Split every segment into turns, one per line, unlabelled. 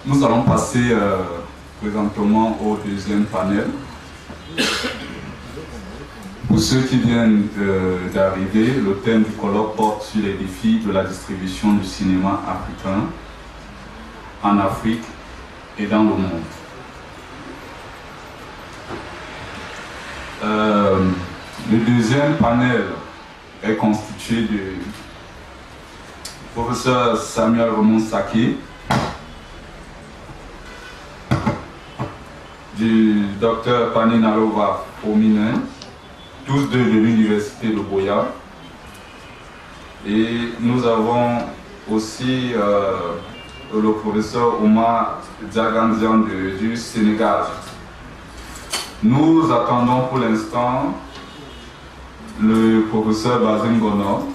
nous allons passer présentement au deuxième panel. Pour ceux qui viennent d'arriver, le thème du colloque porte sur les défis de la distribution du cinéma africain en Afrique et dans le monde. Le deuxième panel est constitué du professeur Samuel Romon-Saké, du docteur Paninarova Ominen, tous deux de l'université de Boya. Et nous avons aussi le professeur Omar Diagandian du Sénégal. Nous attendons pour l'instant le professeur Bazin Gono,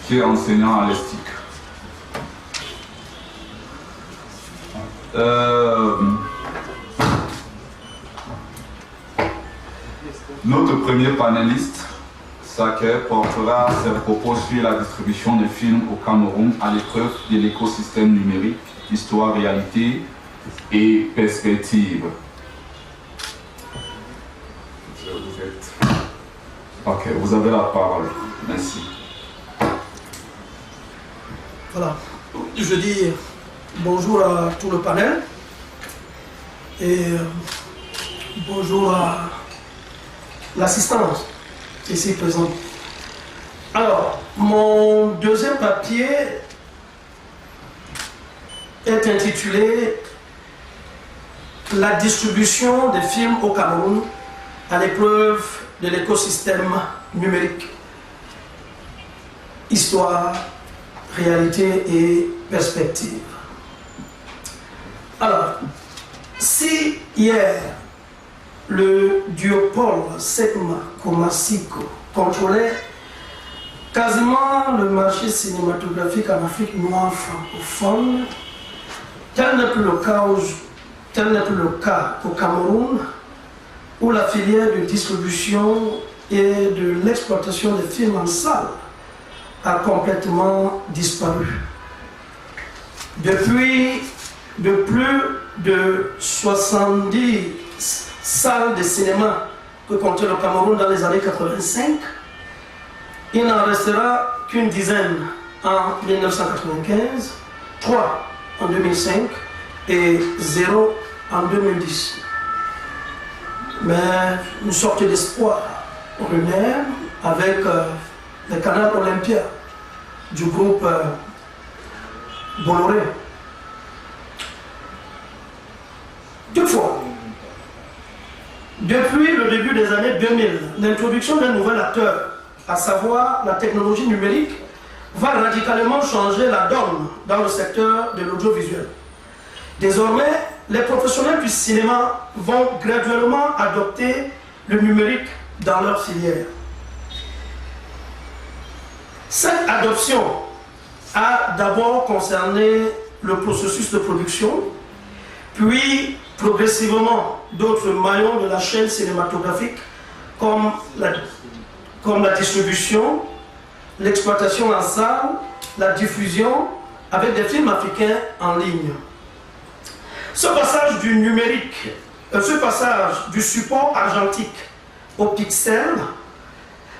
qui est enseignant à l'ESTIC. Notre premier panéliste, Saké, portera ses propos sur la distribution des films au Cameroun à l'épreuve de l'écosystème numérique, histoire, réalité et perspective. Ok, vous avez la parole. Merci.
Voilà, je dis bonjour à tout le panel et bonjour à l'assistance ici présente. Alors, mon deuxième papier est intitulé « La distribution des films au Cameroun à l'épreuve de l'écosystème numérique, histoire, réalité et perspective ». Alors, si hier, le duopole Sekma Komasiko contrôlait quasiment le marché cinématographique en Afrique noire francophone, tel n'est plus le cas au Cameroun, où la filière de distribution et de l'exploitation des films en salle a complètement disparu. Depuis plus de 70 salles de cinéma que comptait le Cameroun dans les années 85, il n'en restera qu'une dizaine en 1995, 3 en 2005 et 0 en 2010. Mais une sorte d'espoir renaît avec le canal Olympia du groupe Bolloré. Toutefois, depuis le début des années 2000, l'introduction d'un nouvel acteur, à savoir la technologie numérique, va radicalement changer la donne dans le secteur de l'audiovisuel. Désormais, les professionnels du cinéma vont graduellement adopter le numérique dans leur filière. Cette adoption a d'abord concerné le processus de production, puis progressivement d'autres maillons de la chaîne cinématographique comme la distribution, l'exploitation en salle, la diffusion avec des films africains en ligne. Ce passage du numérique, ce passage du support argentique au pixel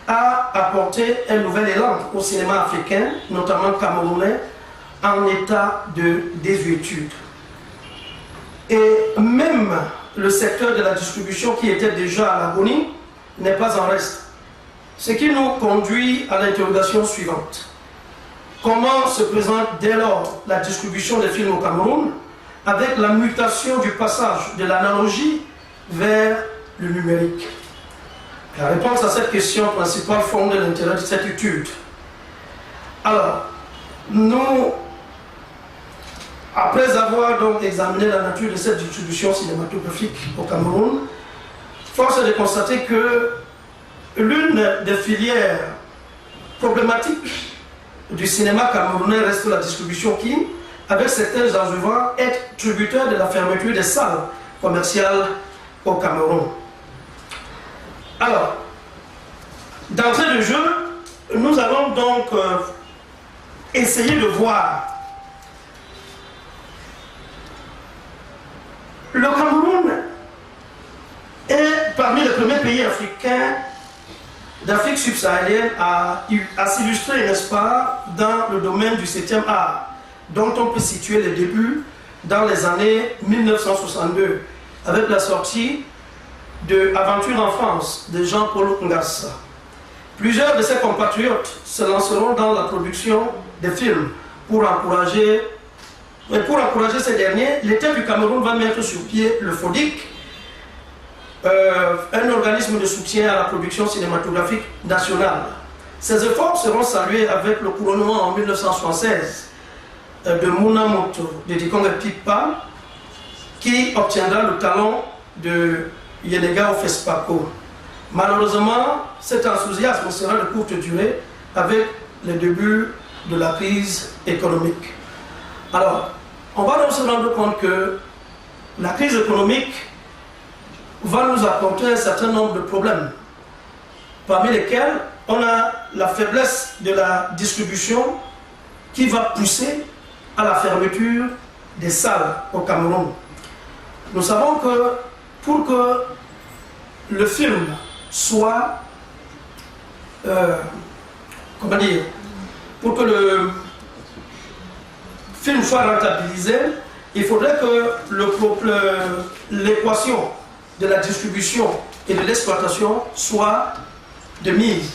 a apporté un nouvel élan au cinéma africain, notamment camerounais, en état de désuétude. Et même le secteur de la distribution qui était déjà à l'agonie n'est pas en reste. Ce qui nous conduit à l'interrogation suivante. Comment se présente dès lors la distribution des films au Cameroun avec la mutation du passage de l'analogie vers le numérique? La réponse à cette question principale fonde l'intérêt de cette étude. Alors, nous, après avoir donc examiné la nature de cette distribution cinématographique au Cameroun, force est de constater que l'une des filières problématiques du cinéma camerounais reste la distribution qui, avec certains enjeux, est tributaire de la fermeture des salles commerciales au Cameroun. Alors, d'entrée de jeu, nous allons donc essayer de voir Le Cameroun est parmi les premiers pays africains d'Afrique subsaharienne à s'illustrer, n'est-ce pas, dans le domaine du 7e art, dont on peut situer les débuts dans les années 1962, avec la sortie de Aventure en France de Jean-Paul Ngassa. Plusieurs de ses compatriotes se lanceront dans la production de films pour encourager ces derniers. L'État du Cameroun va mettre sur pied le FODIC, un organisme de soutien à la production cinématographique nationale. Ces efforts seront salués avec le couronnement en 1976 de Mouna Moto de Dikongue Pipa, qui obtiendra le talon de Yenega Ofespako. Malheureusement, cet enthousiasme sera de courte durée avec le début de la crise économique. Alors, on va donc se rendre compte que la crise économique va nous apporter un certain nombre de problèmes, parmi lesquels on a la faiblesse de la distribution qui va pousser à la fermeture des salles au Cameroun. Nous savons que pour que le film soit, pour que le film soit rentabilisé, il faudrait que l'équation de la distribution et de l'exploitation soit de mise.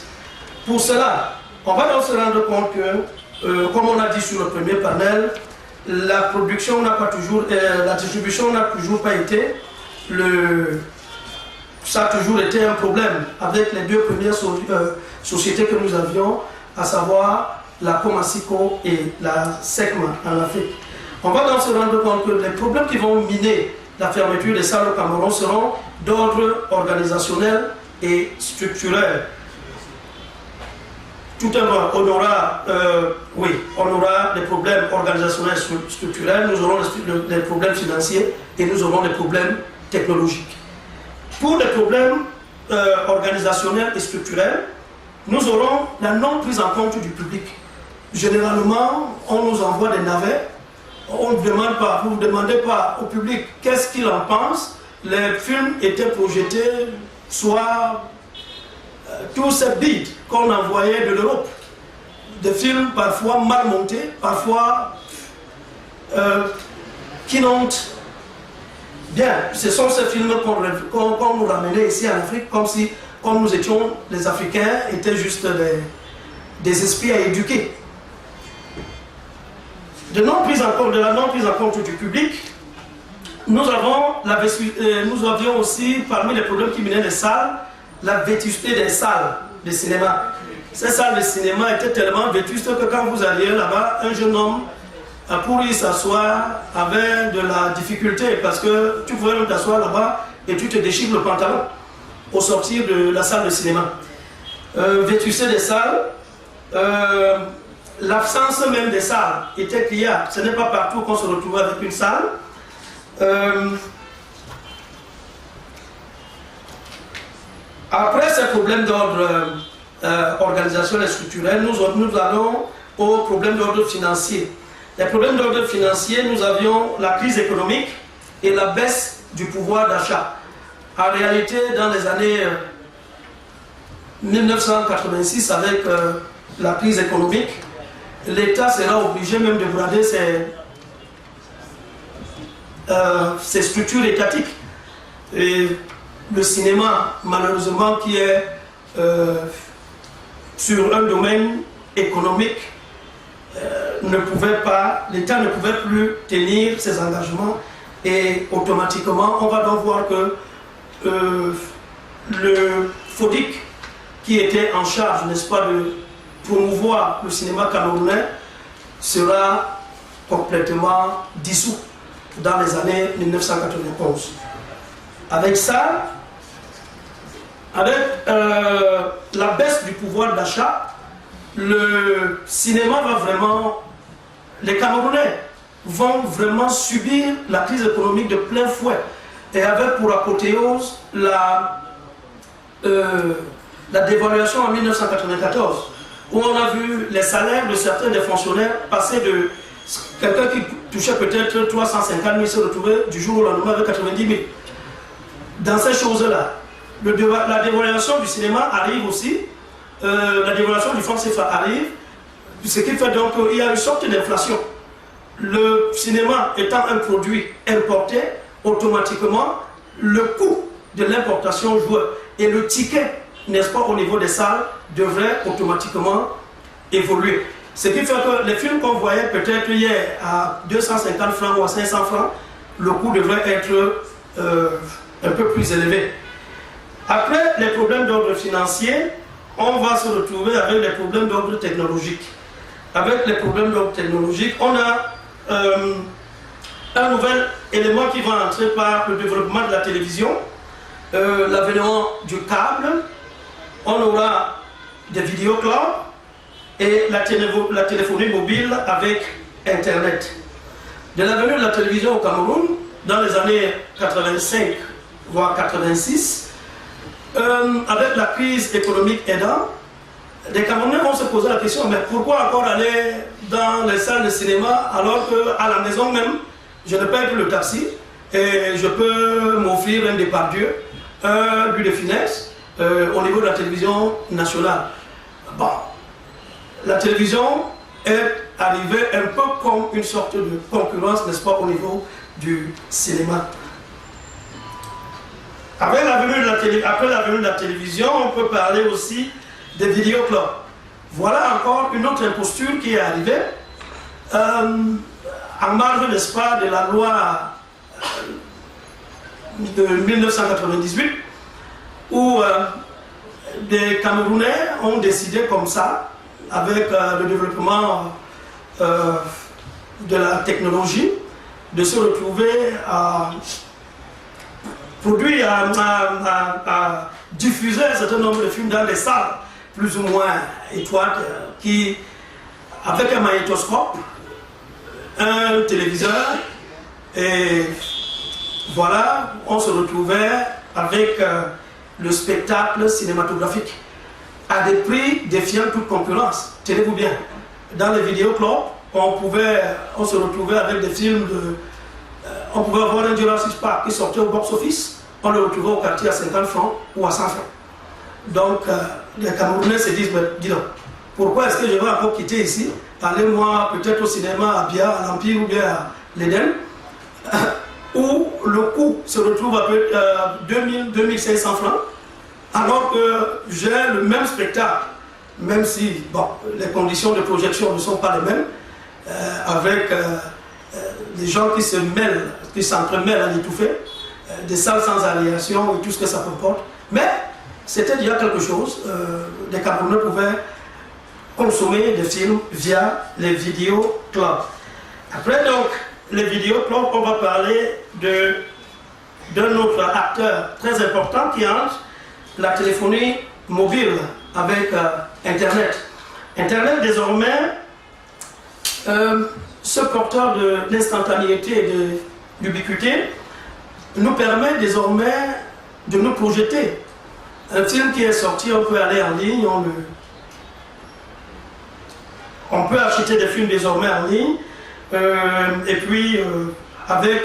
Pour cela, on va donc se rendre compte que, comme on a dit sur le premier panel, la production n'a pas toujours, la distribution n'a toujours pas été ça a toujours été un problème avec les deux premières sociétés que nous avions, à savoir la Comasico et la SECMA en Afrique. On va donc se rendre compte que les problèmes qui vont miner la fermeture des salles au Cameroun seront d'ordre organisationnel et structurel. Tout d'abord, on aura des problèmes organisationnels et structurels, nous aurons des problèmes financiers et nous aurons des problèmes technologiques. Pour les problèmes organisationnels et structurels, nous aurons la non-prise en compte du public. Généralement, on nous envoie des navets, on ne demande pas, vous ne demandez pas au public qu'est-ce qu'il en pense. Les films étaient projetés, soit tous ces bides qu'on envoyait de l'Europe, des films parfois mal montés, parfois qui n'ont bien. Ce sont ces films qu'on nous ramenait ici en Afrique, comme nous étions, les Africains étaient juste des esprits à éduquer. De la non-prise en compte du public, nous avions aussi, parmi les problèmes qui minaient les salles, la vétusté des salles de cinéma. Ces salles de cinéma étaient tellement vétustes que quand vous alliez là-bas, un jeune homme, pour y s'asseoir, avait de la difficulté, parce que tu pouvais même t'asseoir là-bas et tu te déchires le pantalon au sortir de la salle de cinéma. Vétusté des salles, l'absence même des salles était criable. Ce n'est pas partout qu'on se retrouvait avec une salle. Après ces problèmes d'ordre organisationnel et structurel, nous allons aux problèmes d'ordre financier. Les problèmes d'ordre financier, nous avions la crise économique et la baisse du pouvoir d'achat. En réalité, dans les années 1986, avec la crise économique, l'État sera obligé même de brader ses structures étatiques. Et le cinéma, malheureusement, qui est sur un domaine économique, l'État ne pouvait plus tenir ses engagements et automatiquement, on va donc voir que le FODIC, qui était en charge, n'est-ce pas, de promouvoir le cinéma camerounais, sera complètement dissous dans les années 1991. Avec ça, avec la baisse du pouvoir d'achat, le cinéma va vraiment, les Camerounais vont vraiment subir la crise économique de plein fouet, et avec pour apothéose la dévaluation en 1994, où on a vu les salaires de certains des fonctionnaires passer de quelqu'un qui touchait peut-être 350 000 se retrouvait du jour au lendemain avec 90 000. Dans ces choses-là, la dévaluation du cinéma arrive aussi, la dévaluation du franc CFA arrive, ce qui fait donc qu'il y a une sorte d'inflation. Le cinéma étant un produit importé, automatiquement, le coût de l'importation joue. Et le ticket, n'est-ce pas, au niveau des salles, devrait automatiquement évoluer. Ce qui fait que les films qu'on voyait peut-être hier à 250 francs ou à 500 francs, le coût devrait être un peu plus élevé. Après les problèmes d'ordre financier, on va se retrouver avec les problèmes d'ordre technologique. Avec les problèmes d'ordre technologique, on a un nouvel élément qui va entrer par le développement de la télévision, l'avènement du câble, on aura des vidéoclubs et la téléphonie mobile avec Internet. De la venue de la télévision au Cameroun, dans les années 85 voire 86, avec la crise économique aidant, les Camerounais vont se poser la question, mais pourquoi encore aller dans les salles de cinéma alors qu'à la maison même, je ne paye plus le taxi et je peux m'offrir un Depardieu, un Louis de Funès au niveau de la télévision nationale. Bon, la télévision est arrivée un peu comme une sorte de concurrence, n'est-ce pas, au niveau du cinéma. Après la venue de la télévision, on peut parler aussi des vidéoclubs. Voilà encore une autre imposture qui est arrivée en marge, n'est-ce pas, de la loi de 1998 où des Camerounais ont décidé comme ça, avec le développement de la technologie, de se retrouver à produire, à diffuser un certain nombre de films dans des salles plus ou moins étroites, qui, avec un magnétoscope, un téléviseur, et voilà, on se retrouvait avec le spectacle cinématographique à des prix défiant toute concurrence. Tenez-vous bien, dans les vidéoclubs, on se retrouvait avec des films de... on pouvait avoir un Jurassic Park qui sortait au box-office, on le retrouvait au quartier à 50 francs ou à 100 francs. Donc, les Camerounais se disent, mais dis donc, pourquoi est-ce que je vais encore quitter ici, aller moi peut-être au cinéma à Bia, à l'Empire ou bien à l'Éden, où le coût se retrouve à 2500 francs, alors que j'ai le même spectacle, même si bon, les conditions de projection ne sont pas les mêmes, avec des gens qui se mêlent, qui s'entremêlent à l'étouffer, des salles sans aération et tout ce que ça comporte. Mais c'était déjà quelque chose. Les Camerounais pouvaient consommer des films via les vidéoclubs. Après donc les vidéoclubs, on va parler d'un autre acteur très important qui entre la téléphonie mobile avec Internet. Internet désormais, ce porteur d'instantanéité et d'ubiquité nous permet désormais de nous projeter. Un film qui est sorti, on peut aller en ligne, on peut acheter des films désormais en ligne, et puis avec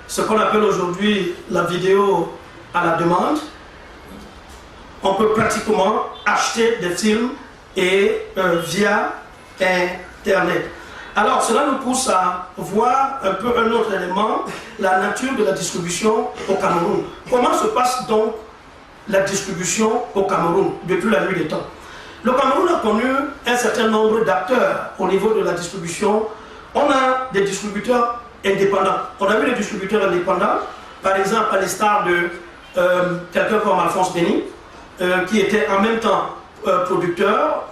ce qu'on appelle aujourd'hui la vidéo à la demande, on peut pratiquement acheter des films et via Internet. Alors cela nous pousse à voir un peu un autre élément, la nature de la distribution au Cameroun. Comment se passe donc la distribution au Cameroun depuis la nuit des temps? Le Cameroun a connu un certain nombre d'acteurs au niveau de la distribution. On a des distributeurs indépendants. On a vu des distributeurs indépendants, par exemple à l'instar de quelqu'un comme Alphonse Béni, qui était en même temps producteur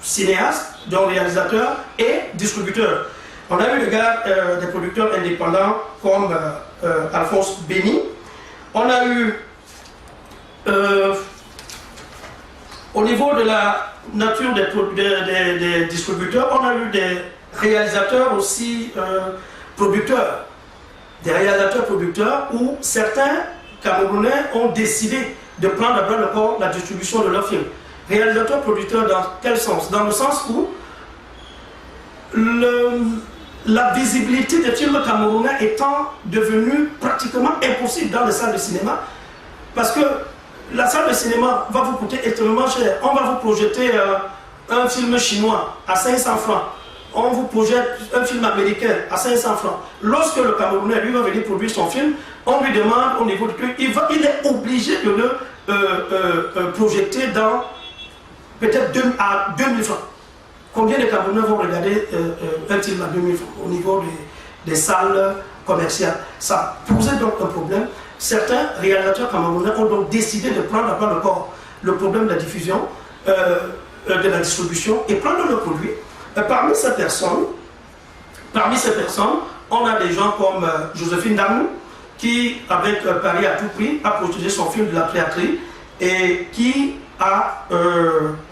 cinéaste, donc réalisateur et distributeur. On a eu des producteurs indépendants comme Alphonse Béni. On a eu, au niveau de la nature des distributeurs, on a eu des réalisateurs aussi producteurs. Des réalisateurs producteurs où certains Camerounais ont décidé de prendre à bras le corps la distribution de leurs films. Réalisateurs producteurs dans quel sens? Dans le sens où la visibilité des films camerounais étant devenue pratiquement impossible dans les salles de cinéma, parce que la salle de cinéma va vous coûter extrêmement cher. On va vous projeter un film chinois à 500 francs. On vous projette un film américain à 500 francs. Lorsque le Camerounais, lui, va venir produire son film, on lui demande au niveau du truc, il est obligé de le projeter dans peut-être 2000 francs. Combien de Camerounais vont regarder un film à 2000 francs au niveau des salles commerciales? Ça posait donc un problème. Certains réalisateurs camerounais ont donc décidé de prendre à bras le corps le problème de la diffusion, de la distribution et prendre le produit. Parmi ces personnes, on a des gens comme Joséphine Damou, qui, avec Paris à tout prix, a protégé son film de la piraterie et qui a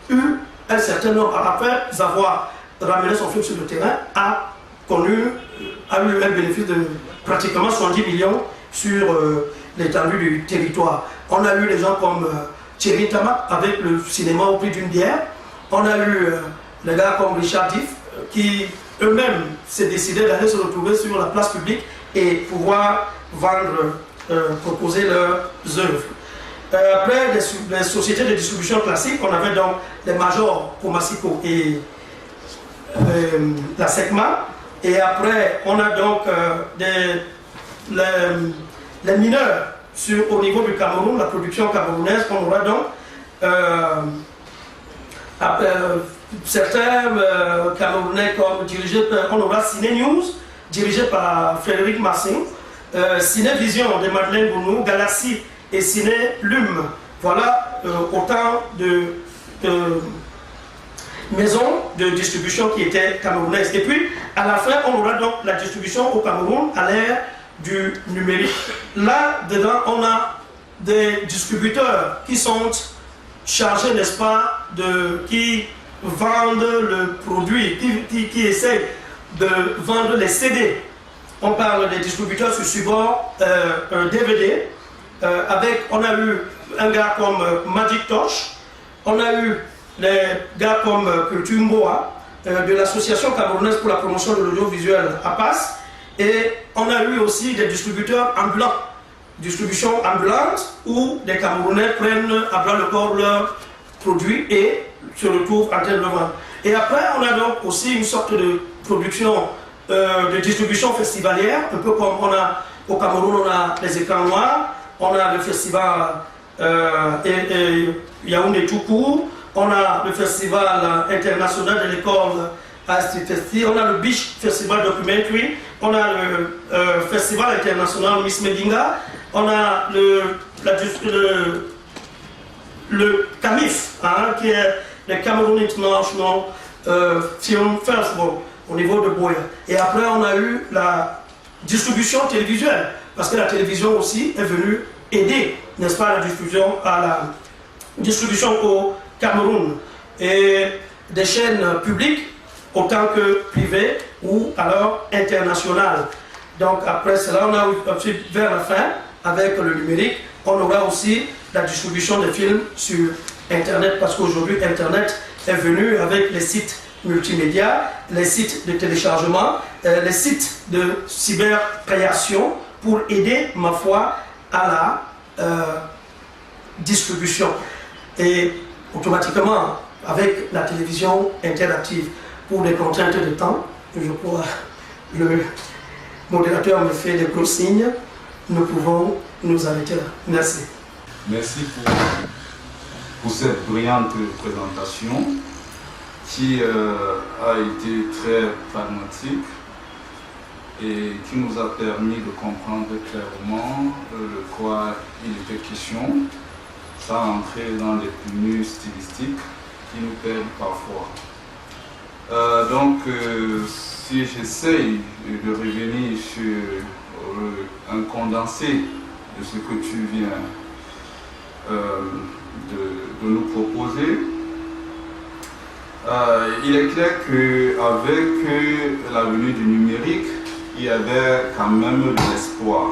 eu un certain nombre, après avoir ramené son film sur le terrain, a eu un bénéfice de pratiquement 70 millions sur l'étendue du territoire. On a eu des gens comme Thierry Tamak avec le cinéma au prix d'une bière. On a eu les gars comme Richard Diff qui eux-mêmes s'est décidé d'aller se retrouver sur la place publique et pouvoir vendre, proposer leurs œuvres. Après les sociétés de distribution classiques, on avait donc les Majors, Comasico et la SECMA. Et après, on a donc les mineurs au niveau du Cameroun, la production camerounaise. On aura donc certains Camerounais comme on aura Ciné News, dirigé par Frédéric Massin, Ciné Vision de Madeleine Bounou, Galaxy et Ciné Lume. Voilà autant de maisons de distribution qui étaient camerounaises. Et puis, à la fin, on aura donc la distribution au Cameroun à l'ère du numérique. Là-dedans, on a des distributeurs qui sont chargés, n'est-ce pas, qui vendent le produit, qui essayent de vendre les CD. On parle des distributeurs sur support DVD. On a eu un gars comme Magic Torch, on a eu des gars comme Culture Mboa, de l'association camerounaise pour la promotion de l'audiovisuel APAS, et on a eu aussi des distributeurs ambulants, distribution ambulante, où des Camerounais prennent à bras le corps leurs produits et se retrouvent en train de le vendre. Et après, on a donc aussi une sorte de production de distribution festivalière, un peu comme on a au Cameroun, on a les écrans noirs, on a le festival Yaoundé tout court, on a le festival international de l'école Festi, on a le Beach Festival Documentary, on a le festival international Miss Medinga, on a le CAMIF, qui est le Cameroun International Film Festival au niveau de Boya. Et après, on a eu la distribution télévisuelle, parce que la télévision aussi est venue aider, n'est-ce pas, à la distribution au Cameroun. Et des chaînes publiques, autant que privées, ou alors internationales. Donc après cela, on a ensuite, vers la fin, avec le numérique, on aura aussi la distribution des films sur Internet, parce qu'aujourd'hui, Internet est venu avec les sites multimédia, les sites de téléchargement, les sites de cybercréation pour aider, ma foi, à la distribution. Et automatiquement, avec la télévision interactive, pour des contraintes de temps, je crois, le modérateur me fait des gros signes, nous pouvons nous arrêter là. Merci.
Merci pour cette brillante présentation qui a été très pragmatique et qui nous a permis de comprendre clairement de quoi il était question, sans entrer dans les tenues stylistiques qui nous perdent parfois. Si j'essaye de revenir sur un condensé de ce que tu viens de nous proposer, il est clair qu'avec la venue du numérique, il y avait quand même de l'espoir.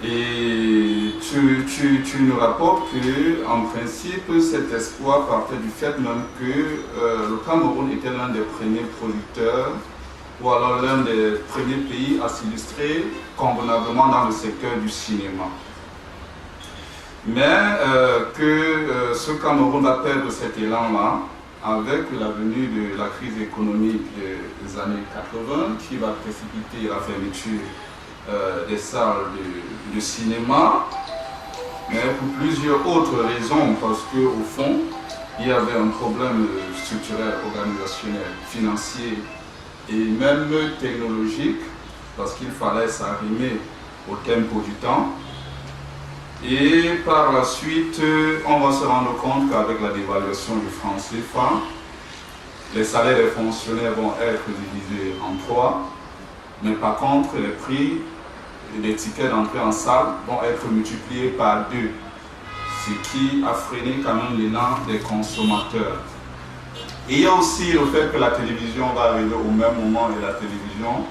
Et tu nous rapportes qu'en principe, cet espoir partait du fait même que le Cameroun était l'un des premiers producteurs ou alors l'un des premiers pays à s'illustrer convenablement dans le secteur du cinéma. Mais que ce Cameroun va perdre cet élan-là avec la venue de la crise économique des années 80 qui va précipiter la fermeture des salles de cinéma, mais pour plusieurs autres raisons, parce qu'au fond, il y avait un problème structurel, organisationnel, financier et même technologique, parce qu'il fallait s'arrimer au tempo du temps. Et par la suite, on va se rendre compte qu'avec la dévaluation du franc CFA, les salaires des fonctionnaires vont être divisés en 3, mais par contre, les prix des tickets d'entrée en salle vont être multipliés par 2, ce qui a freiné quand même l'élan des consommateurs. Et il y a aussi le fait que la télévision va arriver au même moment et la télévision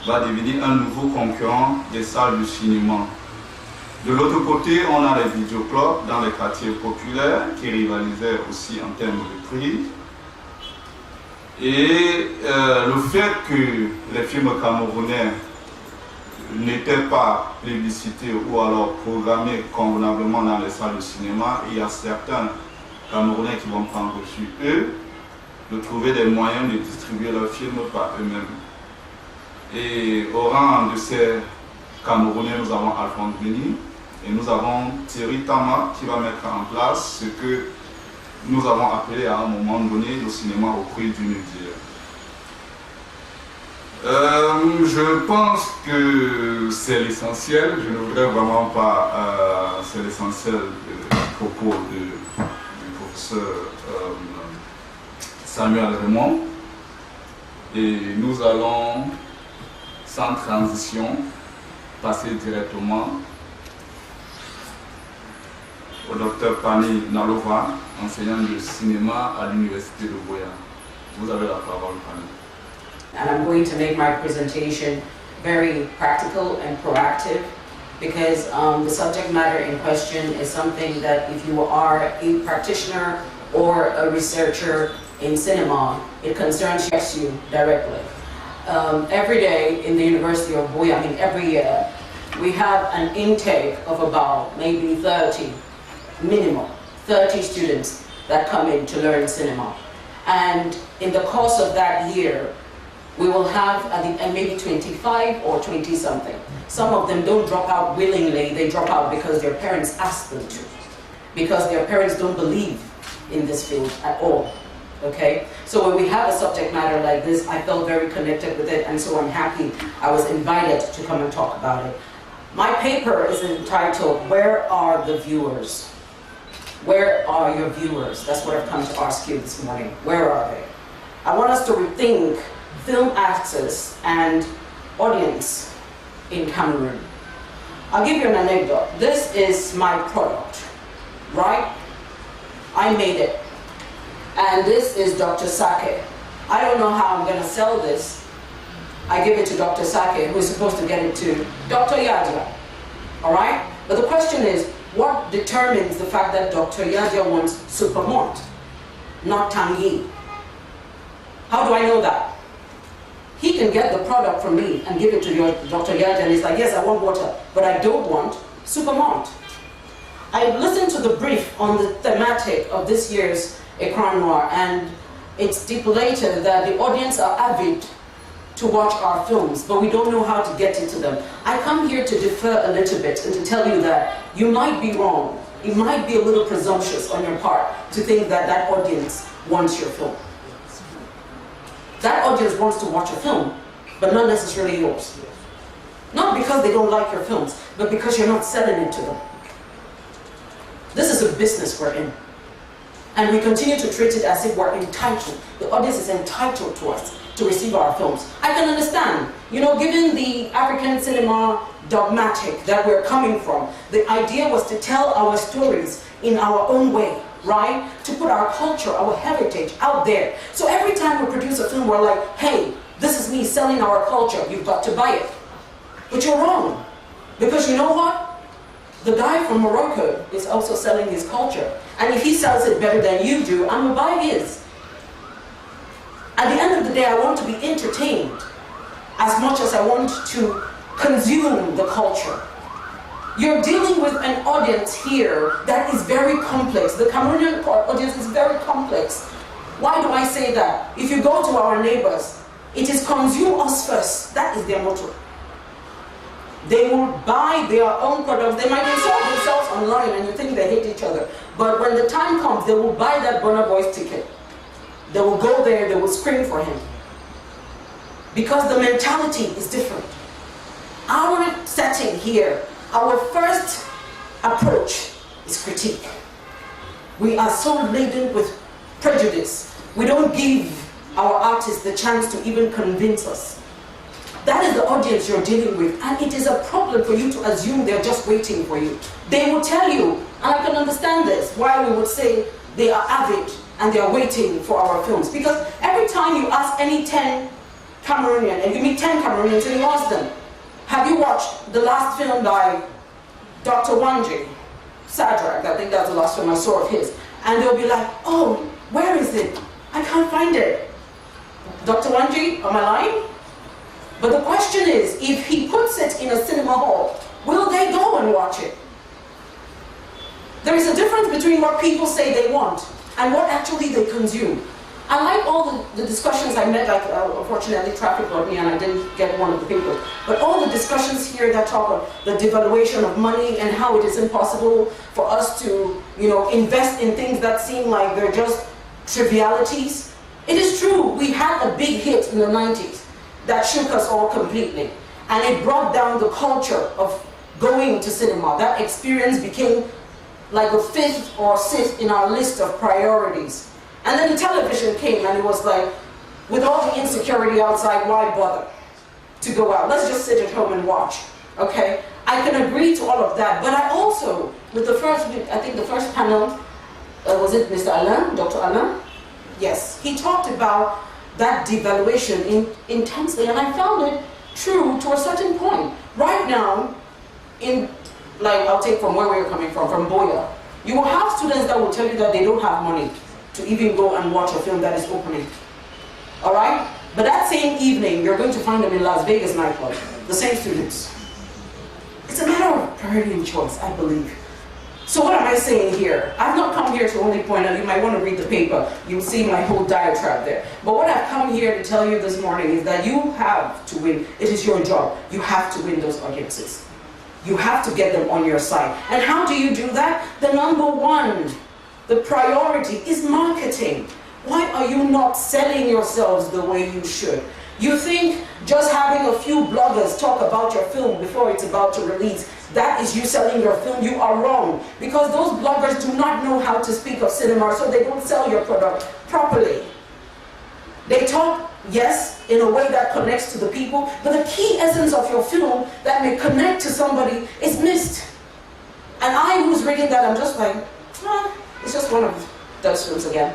va devenir un nouveau concurrent des salles du cinéma. De l'autre côté, on a les vidéoclubs dans les quartiers populaires qui rivalisaient aussi en termes de prix. Et le fait que les films camerounais n'étaient pas plébiscités ou alors programmés convenablement dans les salles de cinéma, il y a certains Camerounais qui vont prendre sur eux de trouver des moyens de distribuer leurs films par eux-mêmes. Et au rang de ces Camerounais, nous avons Alphonse Béni et nous avons Thierry Tama qui va mettre en place ce que nous avons appelé à un moment donné le cinéma au prix d'une bière. Je pense que c'est l'essentiel. Je ne voudrais vraiment pas. C'est l'essentiel du propos du professeur Samuel Raymond. Et nous allons, sans transition, passer directement au docteur Pani Nalova, enseignant de cinéma à l'université de Buea. Vous avez la parole, Pani.
And I'm going to make my presentation very practical and proactive because the subject matter in question is something that if you are a practitioner or a researcher in cinema, it concerns you directly. Every day in the University of Buea, every year, we have an intake of about maybe 30, minimum, 30 students that come in to learn cinema. And in the course of that year, we will have maybe 25 or 20 something. Some of them don't drop out willingly, they drop out because their parents ask them to. Because their parents don't believe in this field at all, okay? So when we have a subject matter like this, I felt very connected with it, and so I'm happy I was invited to come and talk about it. My paper is entitled, Where Are the Viewers? Where are your viewers? That's what I've come to ask you this morning. Where are they? I want us to rethink film access and audience in Cameroon. I'll give you an anecdote. This is my product, right? I made it. And this is Dr. Sake. I don't know how I'm gonna sell this. I give it to Dr. Sake, who is supposed to get it to Dr. Yadia, all right? But the question is, what determines the fact that Dr. Yadia wants Supermont, not Tanguy? How do I know that? He can get the product from me and give it to Dr. Yadia, and he's like, yes, I want water, but I don't want Supermont. I listened to the brief on the thematic of this year's Écran Noir, and it's stipulated that the audience are avid to watch our films, but we don't know how to get into them. I come here to defer a little bit and to tell you that you might be wrong. It might be a little presumptuous on your part to think that that audience wants your film. That audience wants to watch a film, but not necessarily yours. Not because they don't like your films, but because you're not selling it to them. This is a business we're in. And we continue to treat it as if we're entitled. The audience is entitled to us to receive our films. I can understand, given the African cinema dogmatic that we're coming from, the idea was to tell our stories in our own way, right? To put our culture, our heritage out there. So every time we produce a film, we're like, hey, this is me selling our culture, you've got to buy it. But you're wrong. Because you know what? the guy from Morocco is also selling his culture. And if he sells it better than you do, I'm gonna buy his. At the end of the day, I want to be entertained as much as I want to consume the culture. You're dealing with an audience here that is very complex. The Cameroonian audience is very complex. Why do I say that? If you go to our neighbors, it is consume us first. That is their motto. They will buy their own products. They might insult themselves online and you think they hate each other. But when the time comes, they will buy that Burna Boy's ticket. They will go there, they will scream for him. Because the mentality is different. Our setting here, our first approach is critique. We are so laden with prejudice. We don't give our artists the chance to even convince us. That is the audience you're dealing with, and it is a problem for you to assume they're just waiting for you. They will tell you, and I can understand this, why we would say they are avid and they are waiting for our films. Because every time you ask any 10 Cameroonian, and you meet 10 Cameroonians and you ask them, have you watched the last film by Dr. Wanji, Sadrach? I think that's the last film I saw of his. And they'll be like, oh, where is it? I can't find it. Dr. Wanji, am I lying? But the question is, if he puts it in a cinema hall, will they go and watch it? There is a difference between what people say they want and what actually they consume. I like all the discussions I met, like unfortunately traffic brought me and I didn't get one of the papers, but all the discussions here that talk about the devaluation of money and how it is impossible for us to, invest in things that seem like they're just trivialities. It is true, we had a big hit in the 90s that shook us all completely. And it brought down the culture of going to cinema. That experience became like the 5th or 6th in our list of priorities. And then the television came and it was like, with all the insecurity outside, why bother to go out? Let's just sit at home and watch, okay? I can agree to all of that, but I also, with the first, I think the first panel, was it Mr. Alain, Dr. Alain? Yes, he talked about that devaluation intensely, and I found it true to a certain point. Right now, I'll take from where we're coming from Boya, you will have students that will tell you that they don't have money to even go and watch a film that is opening. All right? But that same evening, you're going to find them in Las Vegas nightclub, the same students. It's a matter of priority and choice, I believe. So what am I saying here? I've not come here to only point out, you might want to read the paper, you'll see my whole diatribe there. But what I've come here to tell you this morning is that you have to win. It is your job. You have to win those audiences. You have to get them on your side. And how do you do that? The number one, the priority is marketing. Why are you not selling yourselves the way you should? You think just having a few bloggers talk about your film before it's about to release, that is you selling your film? You are wrong. Because those bloggers do not know how to speak of cinema, so they don't sell your product properly. They talk, yes, in a way that connects to the people, but the key essence of your film that may connect to somebody is missed. And I, who's reading that, I'm just like, it's just one of those films again.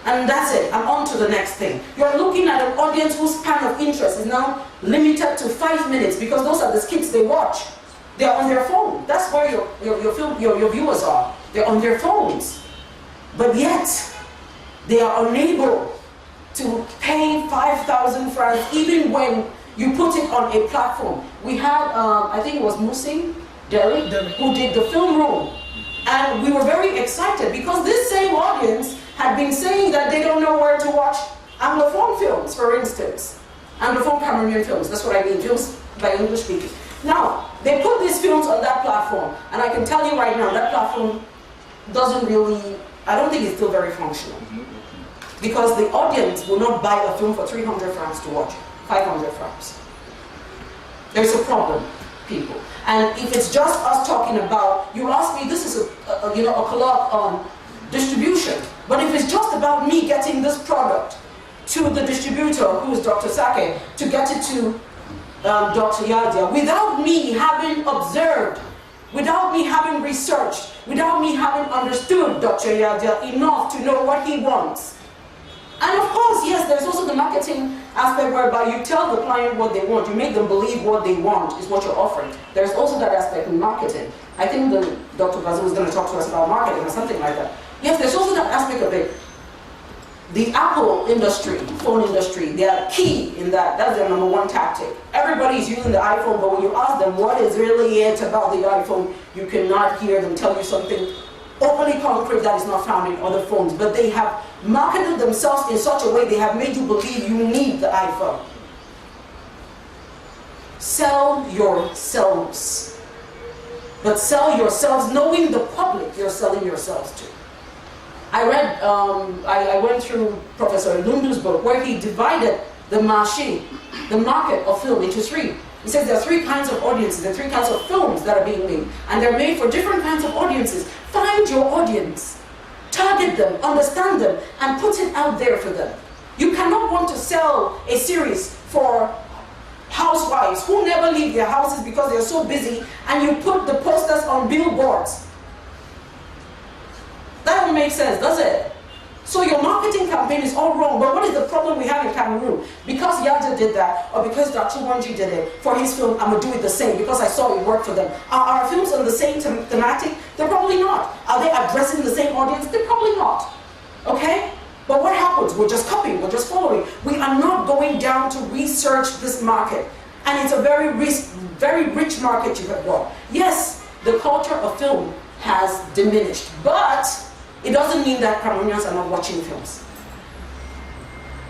And that's it, I'm on to the next thing. You're looking at an audience whose span of interest is now limited to 5 minutes because those are the skits they watch. They're on their phone. That's where your viewers are. They're on their phones. But yet, they are unable to pay 5,000 francs even when you put it on a platform. We had, I think it was Musing, Derek, who did the film room. And we were very excited because this same audience had been saying that they don't know where to watch Anglophone films, for instance. Anglophone Cameroonian films, that's what I mean, films by English speaking. Now, they put these films on that platform, and I can tell you right now, that platform doesn't really, I don't think it's still very functional. Because the audience will not buy a film for 300 francs to watch, 500 francs. There's a problem, people. And if it's just us talking about, you ask me, this is a colloque on distribution. But if it's just about me getting this product to the distributor, who is Dr. Sake, to get it to Dr. Yadia, without me having observed, without me having researched, without me having understood Dr. Yadia enough to know what he wants, And of course, yes, there's also the marketing aspect whereby you tell the client what they want, you make them believe what they want is what you're offering. There's also that aspect in marketing. I think Dr. Basil was going to talk to us about marketing or something like that. Yes, there's also that aspect of it. The Apple industry, phone industry, they are key in that. That's their #1 tactic. Everybody's using the iPhone, but when you ask them what is really it about the iPhone, you cannot hear them tell you something openly concrete that is not found in other phones. But they have marketed themselves in such a way they have made you believe you need the iPhone. Sell yourselves. But sell yourselves knowing the public you're selling yourselves to. I read, I went through Professor Lundu's book where he divided the marché, the market of film, into three. He says there are 3 kinds of audiences, there are 3 kinds of films that are being made, and they're made for different kinds of audiences. Find your audience, target them, understand them, and put it out there for them. You cannot want to sell a series for housewives who never leave their houses because they're so busy, and you put the posters on billboards. That don't make sense, does it? So your marketing campaign is all wrong, but what is the problem we have in Cameroon? Because Yadza did that, or because Dr. Wanji did it for his film, I'm going to do it the same because I saw it work for them. Are our films on the same thematic? They're probably not. Are they addressing the same audience? They're probably not. Okay? But what happens? We're just copying, we're just following. We are not going down to research this market. And it's a very rich market you have got. Yes, the culture of film has diminished, but it doesn't mean that Cameroonians are not watching films.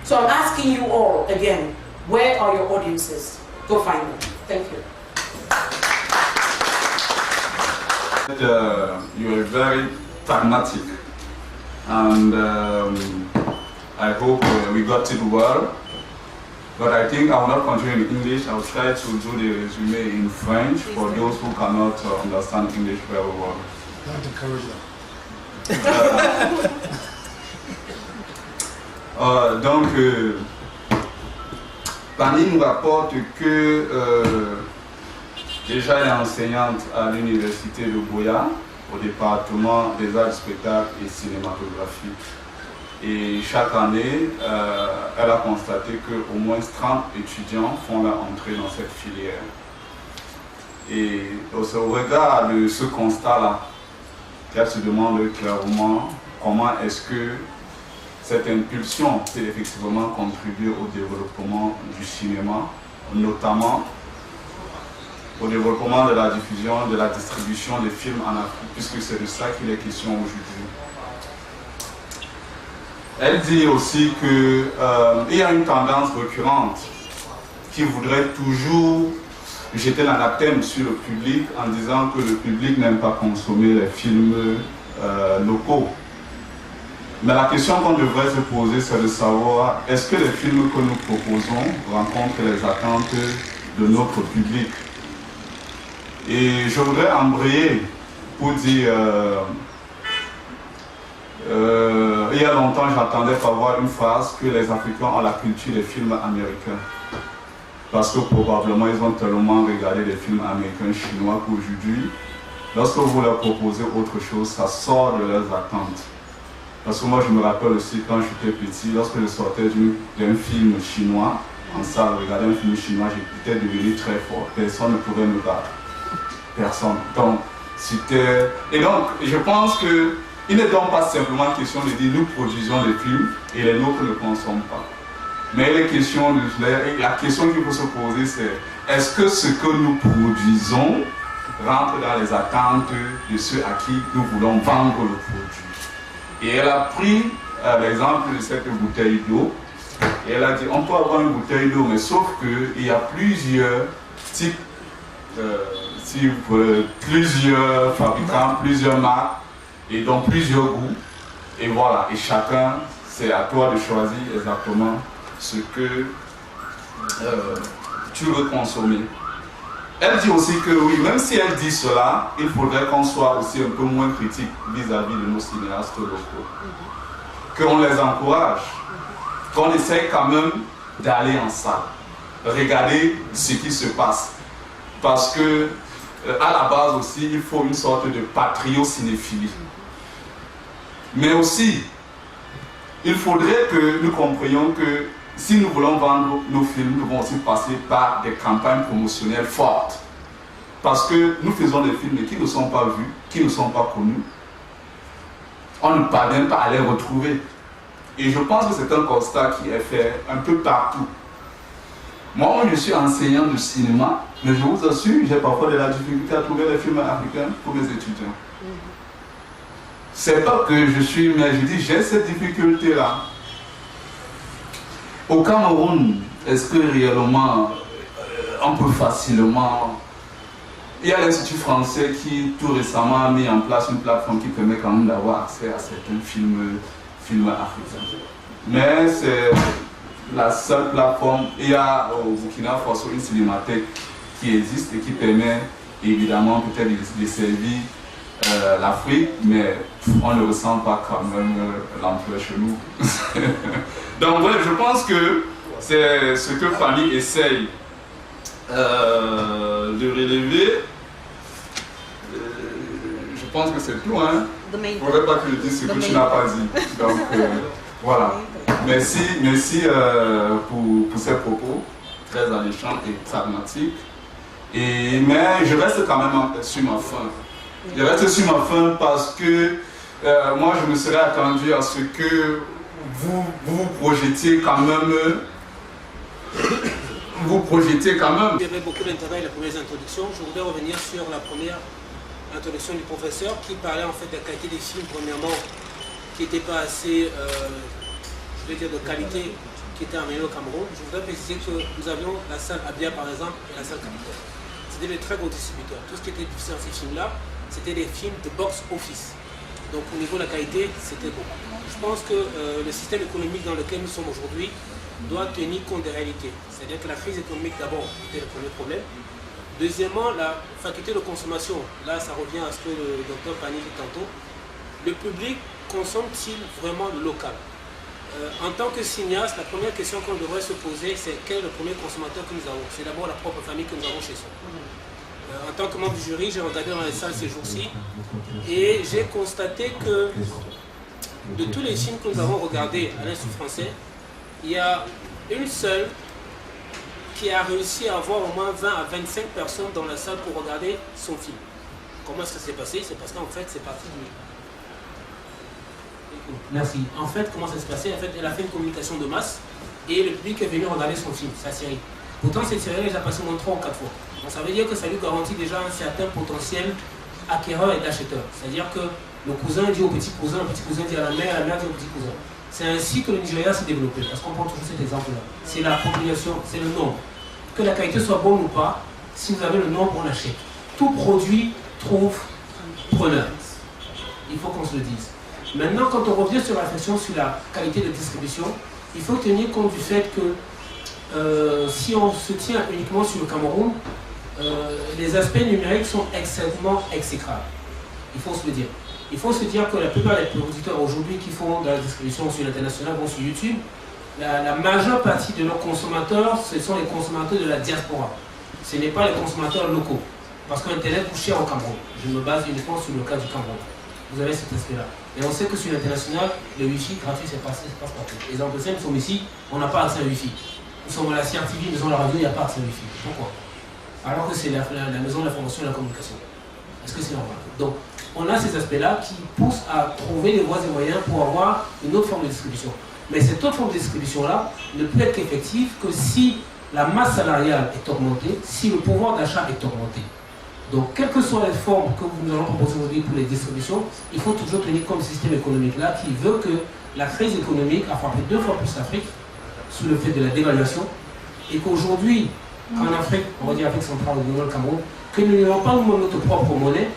So I'm asking you all again, where are your audiences? Go find them. Thank you.
You are very pragmatic, and I hope we got it well. But I think I will not continue in English. I will try to do the resume in French for those who cannot understand English very well.
Don't encourage them.
Donc, Pani nous rapporte que déjà elle est enseignante à l'université de Boya, au département des arts du spectacle et cinématographique. Et chaque année, elle a constaté qu'au moins 30 étudiants font la entrée dans cette filière. Et au regard de ce constat-là, elle se demande clairement comment est-ce que cette impulsion peut effectivement contribuer au développement du cinéma, notamment au développement de la diffusion, de la distribution des films en Afrique, puisque c'est de ça qu'il est question aujourd'hui. Elle dit aussi qu'il y a une tendance récurrente qui voudrait toujours jeter l'anathème sur le public en disant que le public n'aime pas consommer les films locaux. Mais la question qu'on devrait se poser, c'est de savoir est-ce que les films que nous proposons rencontrent les attentes de notre public. Et je voudrais embrayer pour dire il y a longtemps j'attendais par voir une phrase que les Africains ont la culture des films américains. Parce que probablement ils ont tellement regardé des films américains, chinois qu'aujourd'hui, lorsque vous leur proposez autre chose, ça sort de leurs attentes. Parce que moi je me rappelle aussi quand j'étais petit, lorsque je sortais d'un film chinois, en salle, regarder un film chinois, j'étais devenu très fort. Personne ne pouvait me battre. Personne. Donc, c'était... Et donc, je pense qu'il n'est donc pas simplement question de dire nous produisons des films et les nôtres ne consomment pas. Mais la question qu'il faut se poser, c'est est-ce que ce que nous produisons rentre dans les attentes de ceux à qui nous voulons vendre le produit? Et elle a pris l'exemple de cette bouteille d'eau et elle a dit on peut avoir une bouteille d'eau, mais sauf qu'il y a plusieurs types, plusieurs fabricants, plusieurs marques et donc plusieurs goûts. Et voilà, et chacun, c'est à toi de choisir exactement ce que tu veux consommer. Elle dit aussi que oui, même si elle dit cela, il faudrait qu'on soit aussi un peu moins critique vis-à-vis de nos cinéastes locaux. Qu'on les encourage, qu'on essaye quand même d'aller en salle, regarder ce qui se passe. Parce que à la base aussi, il faut une sorte de patrio-cinéphilie. Mais aussi, il faudrait que nous comprenions que si nous voulons vendre nos films, nous devons aussi passer par des campagnes promotionnelles fortes. Parce que nous faisons des films qui ne sont pas vus, qui ne sont pas connus. On ne parvient pas à les retrouver. Et je pense que c'est un constat qui est fait un peu partout. Moi, je suis enseignant de cinéma, mais je vous assure, j'ai parfois de la difficulté à trouver les films africains pour mes étudiants. C'est pas que je suis, mais je dis, j'ai cette difficulté-là. Au Cameroun, est-ce que réellement, on peut facilement... Il y a l'Institut français qui, tout récemment, a mis en place une plateforme qui permet quand même d'avoir accès à certains films africains. Mais c'est la seule plateforme. Il y a au Burkina Faso une cinémathèque qui existe et qui permet évidemment peut-être de servir l'Afrique, mais on ne ressent pas quand même l'ampleur chez nous. Donc voilà, je pense que c'est ce que Fanny essaye de relever. Je pense que c'est tout, hein. Il ne faudrait pas que je dise ce que tu n'as pas dit. Donc voilà. Merci pour ces propos très alléchants et pragmatiques. Mais je reste quand même sur ma faim. Je reste sur ma faim parce que moi je me serais attendu à ce que vous projetiez quand même.
Il y avait beaucoup d'intérêt à la première introduction. Je voudrais revenir sur la première introduction du professeur qui parlait en fait de la qualité des films, premièrement, qui n'était pas assez, je vais dire, de qualité, qui était améliorée au Cameroun. Je voudrais préciser que nous avions la salle Abia par exemple et la salle Capitole. C'était des très gros distributeurs. Tout ce qui était diffusé dans ces films-là, c'était des films de box-office. Donc au niveau de la qualité, c'était bon. Je pense que le système économique dans lequel nous sommes aujourd'hui doit tenir compte des réalités. C'est-à-dire que la crise économique d'abord était le premier problème. Deuxièmement, la faculté de consommation. Là, ça revient à ce que le docteur Pani dit tantôt. Le public consomme-t-il vraiment le local? En tant que cinéaste, la première question qu'on devrait se poser, c'est quel est le premier consommateur que nous avons? C'est d'abord la propre famille que nous avons chez soi. En tant que membre du jury, j'ai regardé dans les salles ces jours-ci et j'ai constaté que de tous les films que nous avons regardés à l'Institut français, il y a une seule qui a réussi à avoir au moins 20 à 25 personnes dans la salle pour regarder son film. Comment est-ce que ça s'est passé? C'est parce qu'en fait, c'est parti de lui. Merci. En fait, comment ça s'est passé? En fait, elle a fait une communication de masse et le public est venu regarder son film, sa série. Pourtant, cette série, elle a passé moins 3 ou 4 fois. Donc ça veut dire que ça lui garantit déjà un certain potentiel acquéreur et d'acheteur. C'est-à-dire que le cousin dit au petit cousin dit à la mère dit au petit cousin. C'est ainsi que le Nigeria s'est développé, parce qu'on prend toujours cet exemple-là. C'est la population, c'est le nombre. Que la qualité soit bonne ou pas, si vous avez le nombre, on achète. Tout produit trouve preneur. Il faut qu'on se le dise. Maintenant, quand on revient sur la réflexion sur la qualité de distribution, il faut tenir compte du fait que si on se tient uniquement sur le Cameroun, les aspects numériques sont extrêmement exécrables. Il faut se le dire. Il faut se dire que la plupart des producteurs aujourd'hui qui font de la distribution sur l'international vont sur YouTube. La majeure partie de nos consommateurs, ce sont les consommateurs de la diaspora. Ce n'est pas les consommateurs locaux. Parce qu'Internet coûte cher au Cameroun. Je me base uniquement sur le cas du Cameroun. Vous avez cet aspect-là. Et on sait que sur l'international, le Wi-Fi gratuit, c'est pas partout. Les Anglais, nous sommes ici, on n'a pas accès à Wi-Fi. Nous sommes à la CRTV, nous avons la radio, il n'y a pas accès à Wi-Fi. Pourquoi? Alors que c'est la maison de l'information et de la communication. Est-ce que c'est normal? Donc, on a ces aspects-là qui poussent à trouver les voies et moyens pour avoir une autre forme de distribution. Mais cette autre forme de distribution-là ne peut être qu'effective que si la masse salariale est augmentée, si le pouvoir d'achat est augmenté. Donc, quelles que soient les formes que nous allons proposer aujourd'hui pour les distributions, il faut toujours tenir compte du système économique-là qui veut que la crise économique a frappé 2 fois plus l'Afrique sous le fait de la dévaluation et qu'aujourd'hui, en Afrique, on va dire Afrique centrale, au le Cameroun, que nous n'ayons pas nous-mêmes notre propre monnaie,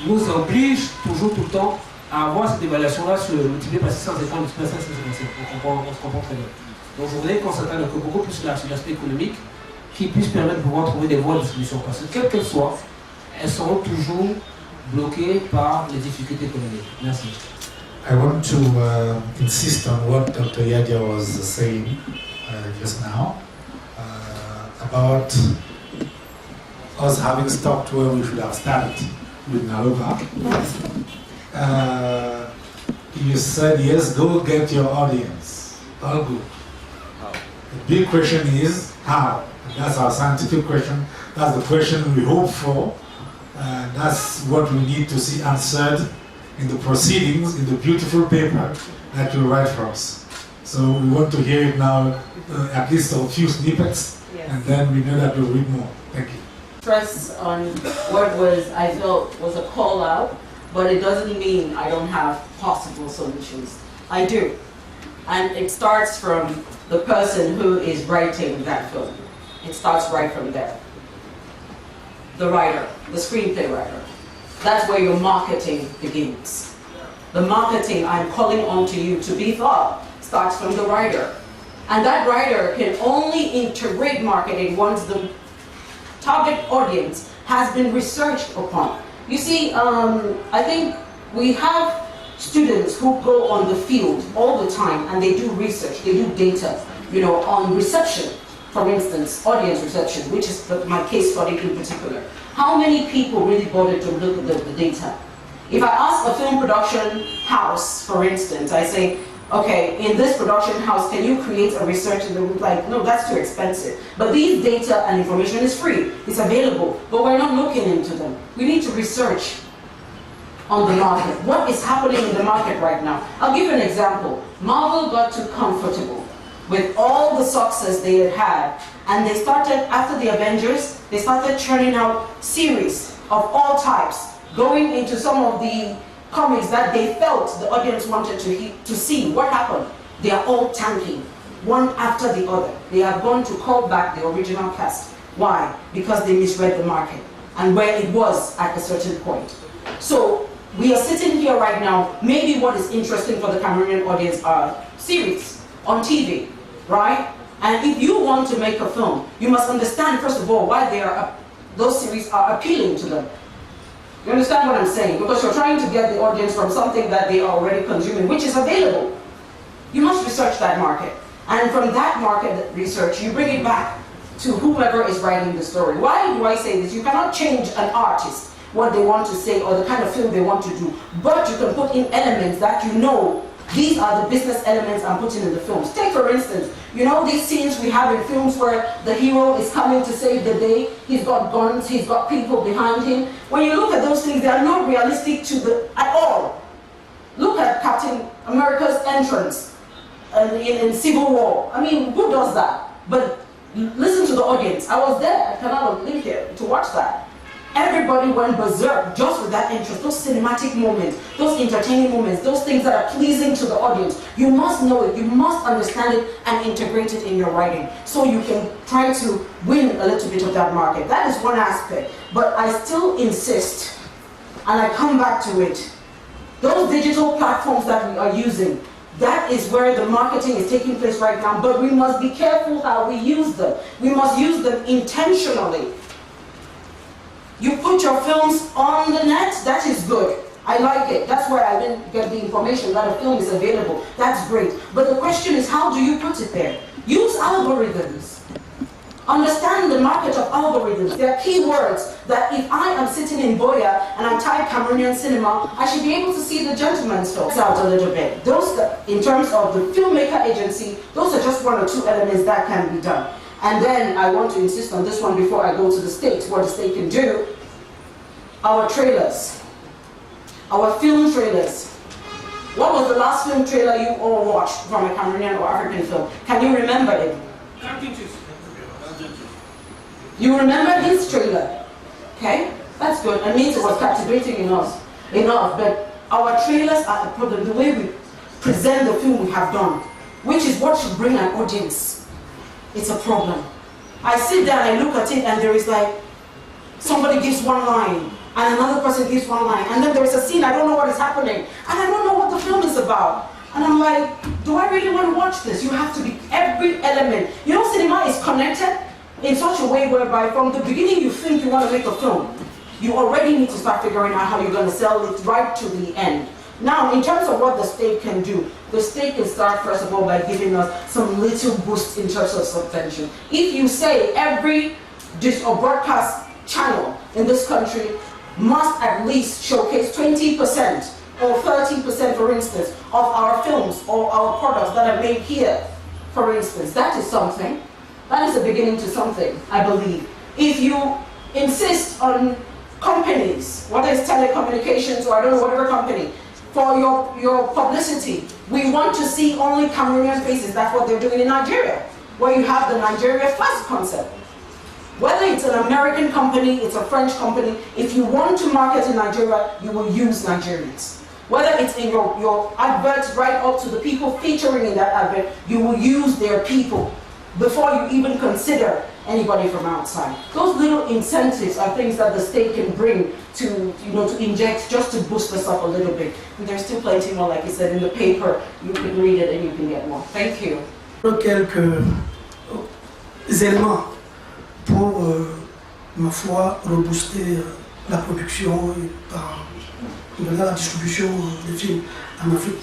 nous oblige toujours tout le temps à avoir cette évaluation-là multipliée par 650, multipliée par 555. On se comprend très bien. Donc je voudrais qu'on s'attende beaucoup plus sur l'aspect économique qui puisse permettre de pouvoir trouver des voies de distribution. Parce que quelles qu'elles soient, elles seront toujours bloquées par les difficultés économiques. Merci.
I want to insist on what Dr. Yadia was saying just now about us having stopped where we should have started with Naropa. you said yes, go get your audience. All good. The big question is how? And that's our scientific question. That's the question we hope for. And that's what we need to see answered in the proceedings, in the beautiful paper that you write for us. So we want to hear it now, at least a few snippets, and then we know that we'll read more. Thank you.
Stress on what I felt was a call out, but it doesn't mean I don't have possible solutions. I do. And it starts from the person who is writing that film. It starts right from there. The writer, the screenplay writer. That's where your marketing begins. The marketing I'm calling on to you to beef up starts from the writer. And that writer can only integrate marketing once the target audience has been researched upon. You see, I think we have students who go on the field all the time and they do research, they do data, on reception, for instance, audience reception, which is my case study in particular. How many people really bother to look at the data? If I ask a film production house, for instance, I say, okay, in this production house, can you create a research? And they're like, no, that's too expensive. But these data and information is free, it's available, but we're not looking into them. We need to research on the market. What is happening in the market right now? I'll give you an example. Marvel got too comfortable with all the success they had had, and they started, after the Avengers, they started churning out series of all types, going into some of the comics that they felt the audience wanted to see. What happened? They are all tanking, one after the other. They have gone to call back the original cast. Why? Because they misread the market and where it was at a certain point. So we are sitting here right now, maybe what is interesting for the Cameroonian audience are series on TV, right? And if you want to make a film, you must understand, first of all, why those series are appealing to them. You understand what I'm saying? Because you're trying to get the audience from something that they are already consuming, which is available. You must research that market. And from that market research, you bring it back to whoever is writing the story. Why do I say this? You cannot change an artist, what they want to say, or the kind of film they want to do. But you can put in elements that these are the business elements I'm putting in the films. Take, for instance, these scenes we have in films where the hero is coming to save the day, he's got guns, he's got people behind him. When you look at those things, they are not realistic at all. Look at Captain America's entrance in Civil War. I mean, who does that? But listen to the audience. I was there, I cannot live here to watch that. Everybody went berserk just with that interest, those cinematic moments, those entertaining moments, those things that are pleasing to the audience. You must know it, you must understand it and integrate it in your writing so you can try to win a little bit of that market. That is one aspect, but I still insist, and I come back to it, those digital platforms that we are using, that is where the marketing is taking place right now, but we must be careful how we use them. We must use them intentionally. You put your films on the net, that is good. I like it. That's where I didn't get the information that a film is available. That's great. But the question is, how do you put it there? Use algorithms. Understand the market of algorithms. There are keywords that if I am sitting in Boya and I type Cameroonian cinema, I should be able to see the gentleman's film out a little bit. Those, in terms of the filmmaker agency, those are just one or two elements that can be done. And then I want to insist on this one before I go to the state, what the state can do. Our trailers, our film trailers. What was the last film trailer you all watched from a Cameroonian or African film? Can you remember it? You remember his trailer? Okay, that's good. It means it was captivating enough. But our trailers are the problem. The way we present the film we have done, which is what should bring an audience. It's a problem. I sit there and I look at it and there is like, somebody gives one line and another person gives one line and then there is a scene, I don't know what is happening and I don't know what the film is about. And I'm like, do I really want to watch this? You have to be, every element. Cinema is connected in such a way whereby from the beginning you think you want to make a film. You already need to start figuring out how you're going to sell it right to the end. Now, in terms of what the state can do, the state can start first of all by giving us some little boost in terms of subvention. If you say every dish or broadcast channel in this country must at least showcase 20% or 30%, for instance, of our films or our products that are made here, for instance. That is something. That is a beginning to something, I believe. If you insist on companies, whether it's telecommunications or I don't know, whatever company, for your publicity, we want to see only Cameroonian faces. That's what they're doing in Nigeria, where you have the Nigeria First concept. Whether it's an American company, it's a French company, if you want to market in Nigeria, you will use Nigerians. Whether it's in your adverts right up to the people featuring in that advert, you will use their people before you even consider anybody from outside. Those little incentives are things that the state can bring to, to inject just to boost us up a little bit. And there's still plenty more, like you said, in the paper. You can read it and you can get more. Thank you.
Quelques éléments pour, ma foi, rebooster la production et par la distribution des films en Afrique.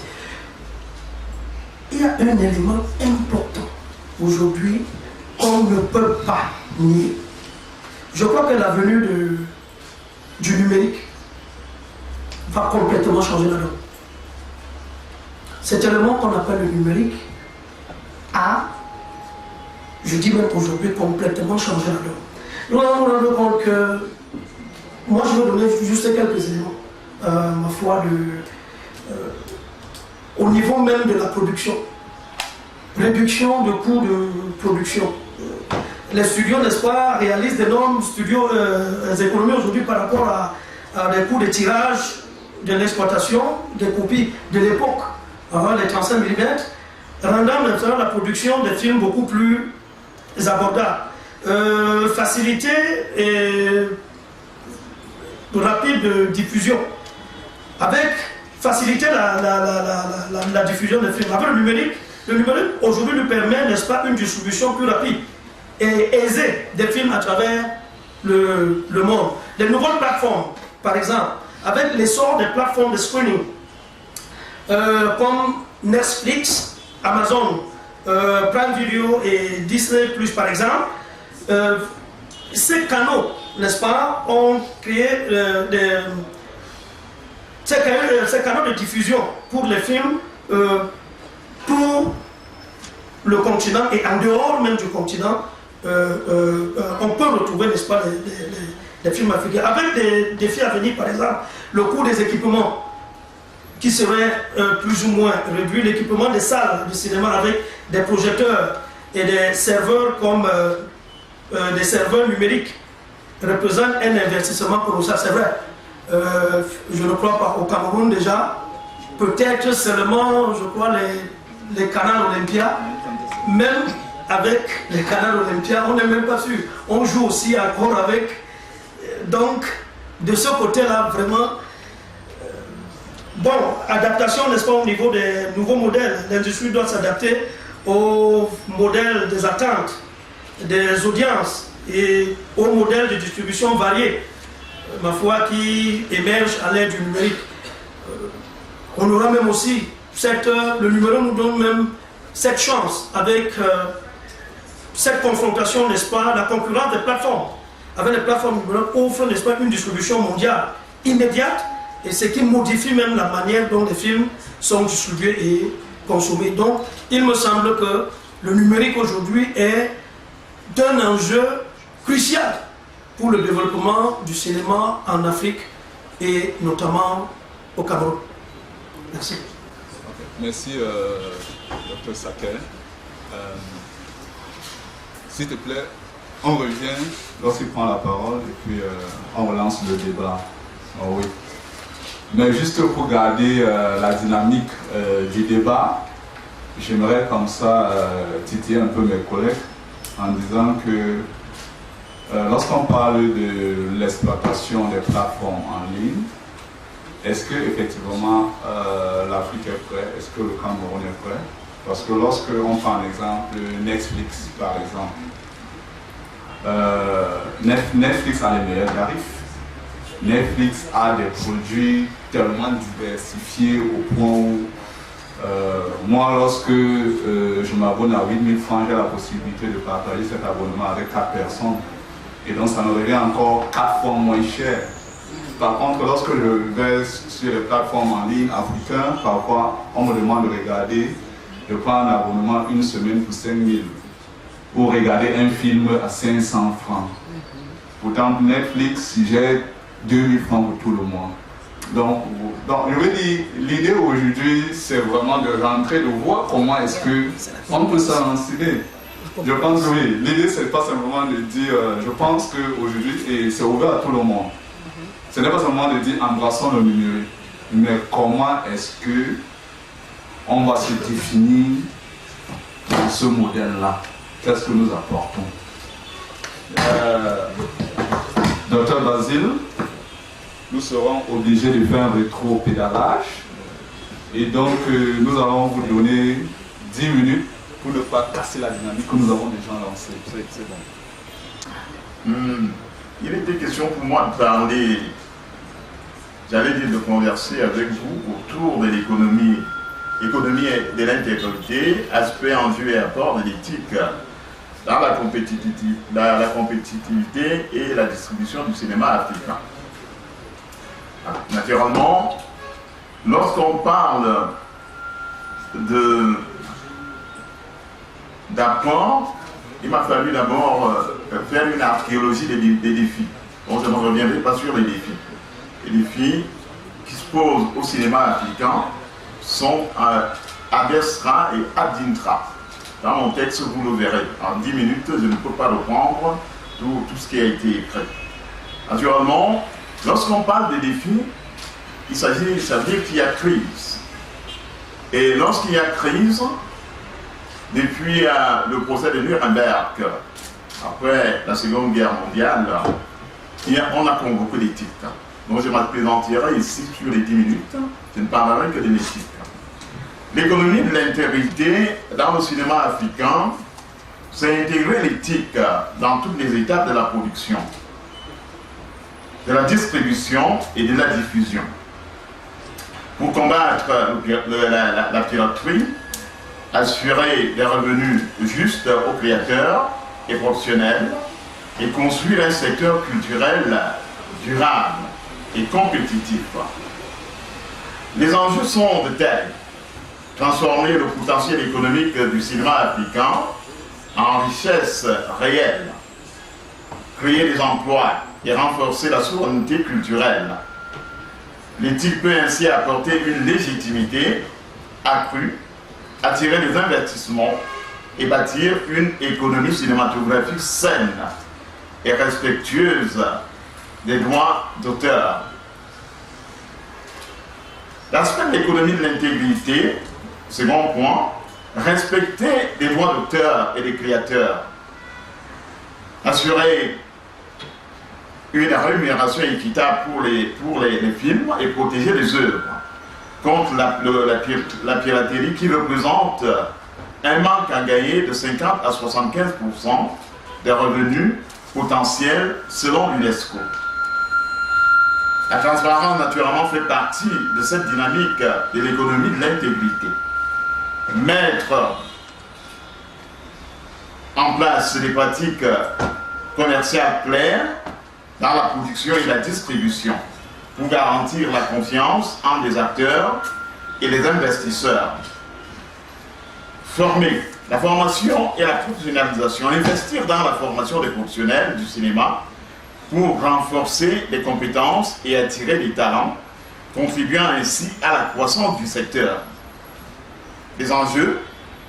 Il y a un élément important aujourd'hui qu'on ne peut pas nier. Je crois que la venue du numérique va complètement changer la donne. Cet élément qu'on appelle le numérique a, je dis même aujourd'hui, complètement changé la donne. Nous allons nous rendre compte que, moi je vais donner juste quelques éléments, ma foi, au niveau même de la production. Réduction de coûts de production. Les studios, n'est-ce pas, réalisent d'énormes économies aujourd'hui par rapport à des coûts de tirage, de l'exploitation, des copies de l'époque, les 35 mm, rendant maintenant la production des films beaucoup plus abordable. Facilité et rapide de diffusion. Avec faciliter la diffusion des films. Avec le numérique aujourd'hui nous permet, n'est-ce pas, une distribution plus rapide et aisée des films à travers le monde. Les nouvelles plateformes, par exemple, avec l'essor des plateformes de screening comme Netflix, Amazon, Prime Video et Disney+, par exemple, ces canaux, n'est-ce pas, ont créé ces canaux de diffusion pour les films pour le continent et en dehors même du continent, on peut retrouver, n'est-ce pas, des films africains. Avec des défis à venir, par exemple, le coût des équipements qui serait plus ou moins réduit, l'équipement des salles de cinéma avec des projecteurs et des serveurs comme des serveurs numériques représente un investissement colossal, c'est vrai. Je ne crois pas au Cameroun déjà, peut-être seulement, je crois, les canaux Olympia, même avec les canaux Olympia, on n'est même pas sûr. On joue aussi encore avec, donc de ce côté-là, vraiment, bon, adaptation, n'est-ce pas, au niveau des nouveaux modèles. L'industrie doit s'adapter au modèle des attentes, des audiences et au modèle de distribution varié, ma foi, qui émerge à l'aide du numérique. On aura même aussi, le numéro nous donne même cette chance avec cette confrontation, n'est-ce pas, la concurrence des plateformes. Avec les plateformes numériques offrent, n'est-ce pas, une distribution mondiale immédiate et ce qui modifie même la manière dont les films sont distribués et consommés. Donc, il me semble que le numérique aujourd'hui est d'un enjeu crucial pour le développement du cinéma en Afrique et notamment au Cameroun. Merci.
Merci, Dr. Saké. S'il te plaît, on revient lorsqu'il prend la parole et puis on relance le débat. Oh, oui. Mais juste pour garder la dynamique du débat, j'aimerais comme ça titiller un peu mes collègues en disant que lorsqu'on parle de l'exploitation des plateformes en ligne, est-ce que effectivement l'Afrique est prête? Est-ce que le Cameroun est prêt? Parce que lorsque on prend un exemple, Netflix par exemple, Netflix a les meilleurs tarifs. Netflix a des produits tellement diversifiés au point où moi, lorsque je m'abonne à 8 000 francs, j'ai la possibilité de partager cet abonnement avec 4 personnes. Et donc ça me revient encore 4 fois moins cher Par contre, lorsque je vais sur les plateformes en ligne africaines, parfois on me demande de regarder, je prends un abonnement une semaine pour 5 000 pour regarder un film à 500 francs. Pourtant, Netflix, j'ai 2 000 francs pour tout le mois. Donc je veux dire, l'idée aujourd'hui, c'est vraiment de rentrer, de voir comment est-ce qu'on peut s'en renseigner. Je pense que oui, l'idée, c'est pas simplement de dire, je pense qu'aujourd'hui, et c'est ouvert à tout le monde, ce n'est pas seulement de dire embrassons le numérique, mais comment est-ce qu'on va se définir dans ce modèle-là? Qu'est-ce que nous apportons? Docteur Basile, nous serons obligés de faire un rétro-pédalage et donc nous allons vous donner 10 minutes pour ne pas casser la dynamique que nous avons déjà lancée. C'est bon.
Il était question pour moi de parler, j'allais dire de converser avec vous autour de l'économie de l'intégrité, aspect, enjeu et apport de l'éthique dans la compétitivité et la distribution du cinéma africain. Naturellement, lorsqu'on parle d'apport, il m'a fallu d'abord faire une archéologie des défis. Bon, je ne reviendrai pas sur les défis. Les défis qui se posent au cinéma africain sont ad extra et ad intra. Dans mon texte, vous le verrez. En 10 minutes, je ne peux pas reprendre tout ce qui a été écrit. Naturellement, lorsqu'on parle des défis, ça veut dire qu'il y a crise. Et lorsqu'il y a crise, depuis le procès de Nuremberg, après la Seconde Guerre mondiale, on a convoqué l'éthique. Donc je m'appesantirai ici sur les 10 minutes, je ne parlerai que de l'éthique. L'économie de l'intégrité dans le cinéma africain, c'est intégrer l'éthique dans toutes les étapes de la production, de la distribution et de la diffusion. Pour combattre la piraterie, assurer des revenus justes aux créateurs et professionnels et construire un secteur culturel durable et compétitif. Les enjeux sont de taille. Transformer le potentiel économique du cinéma africain en richesse réelle, créer des emplois et renforcer la souveraineté culturelle. L'éthique peut ainsi apporter une légitimité accrue, attirer les investissements et bâtir une économie cinématographique saine et respectueuse des droits d'auteur. L'aspect de l'économie de l'intégrité, second point, respecter les droits d'auteur et des créateurs, assurer une rémunération équitable pour les films et protéger les œuvres contre la piraterie qui représente un manque à gagner de 50 à 75% des revenus potentiels selon l'UNESCO. La transparence naturellement fait partie de cette dynamique de l'économie de l'intégrité. Mettre en place des pratiques commerciales claires dans la production et la distribution pour garantir la confiance entre les acteurs et les investisseurs. Former, la formation et la professionnalisation, investir dans la formation des professionnels du cinéma pour renforcer les compétences et attirer les talents, contribuant ainsi à la croissance du secteur. Les enjeux,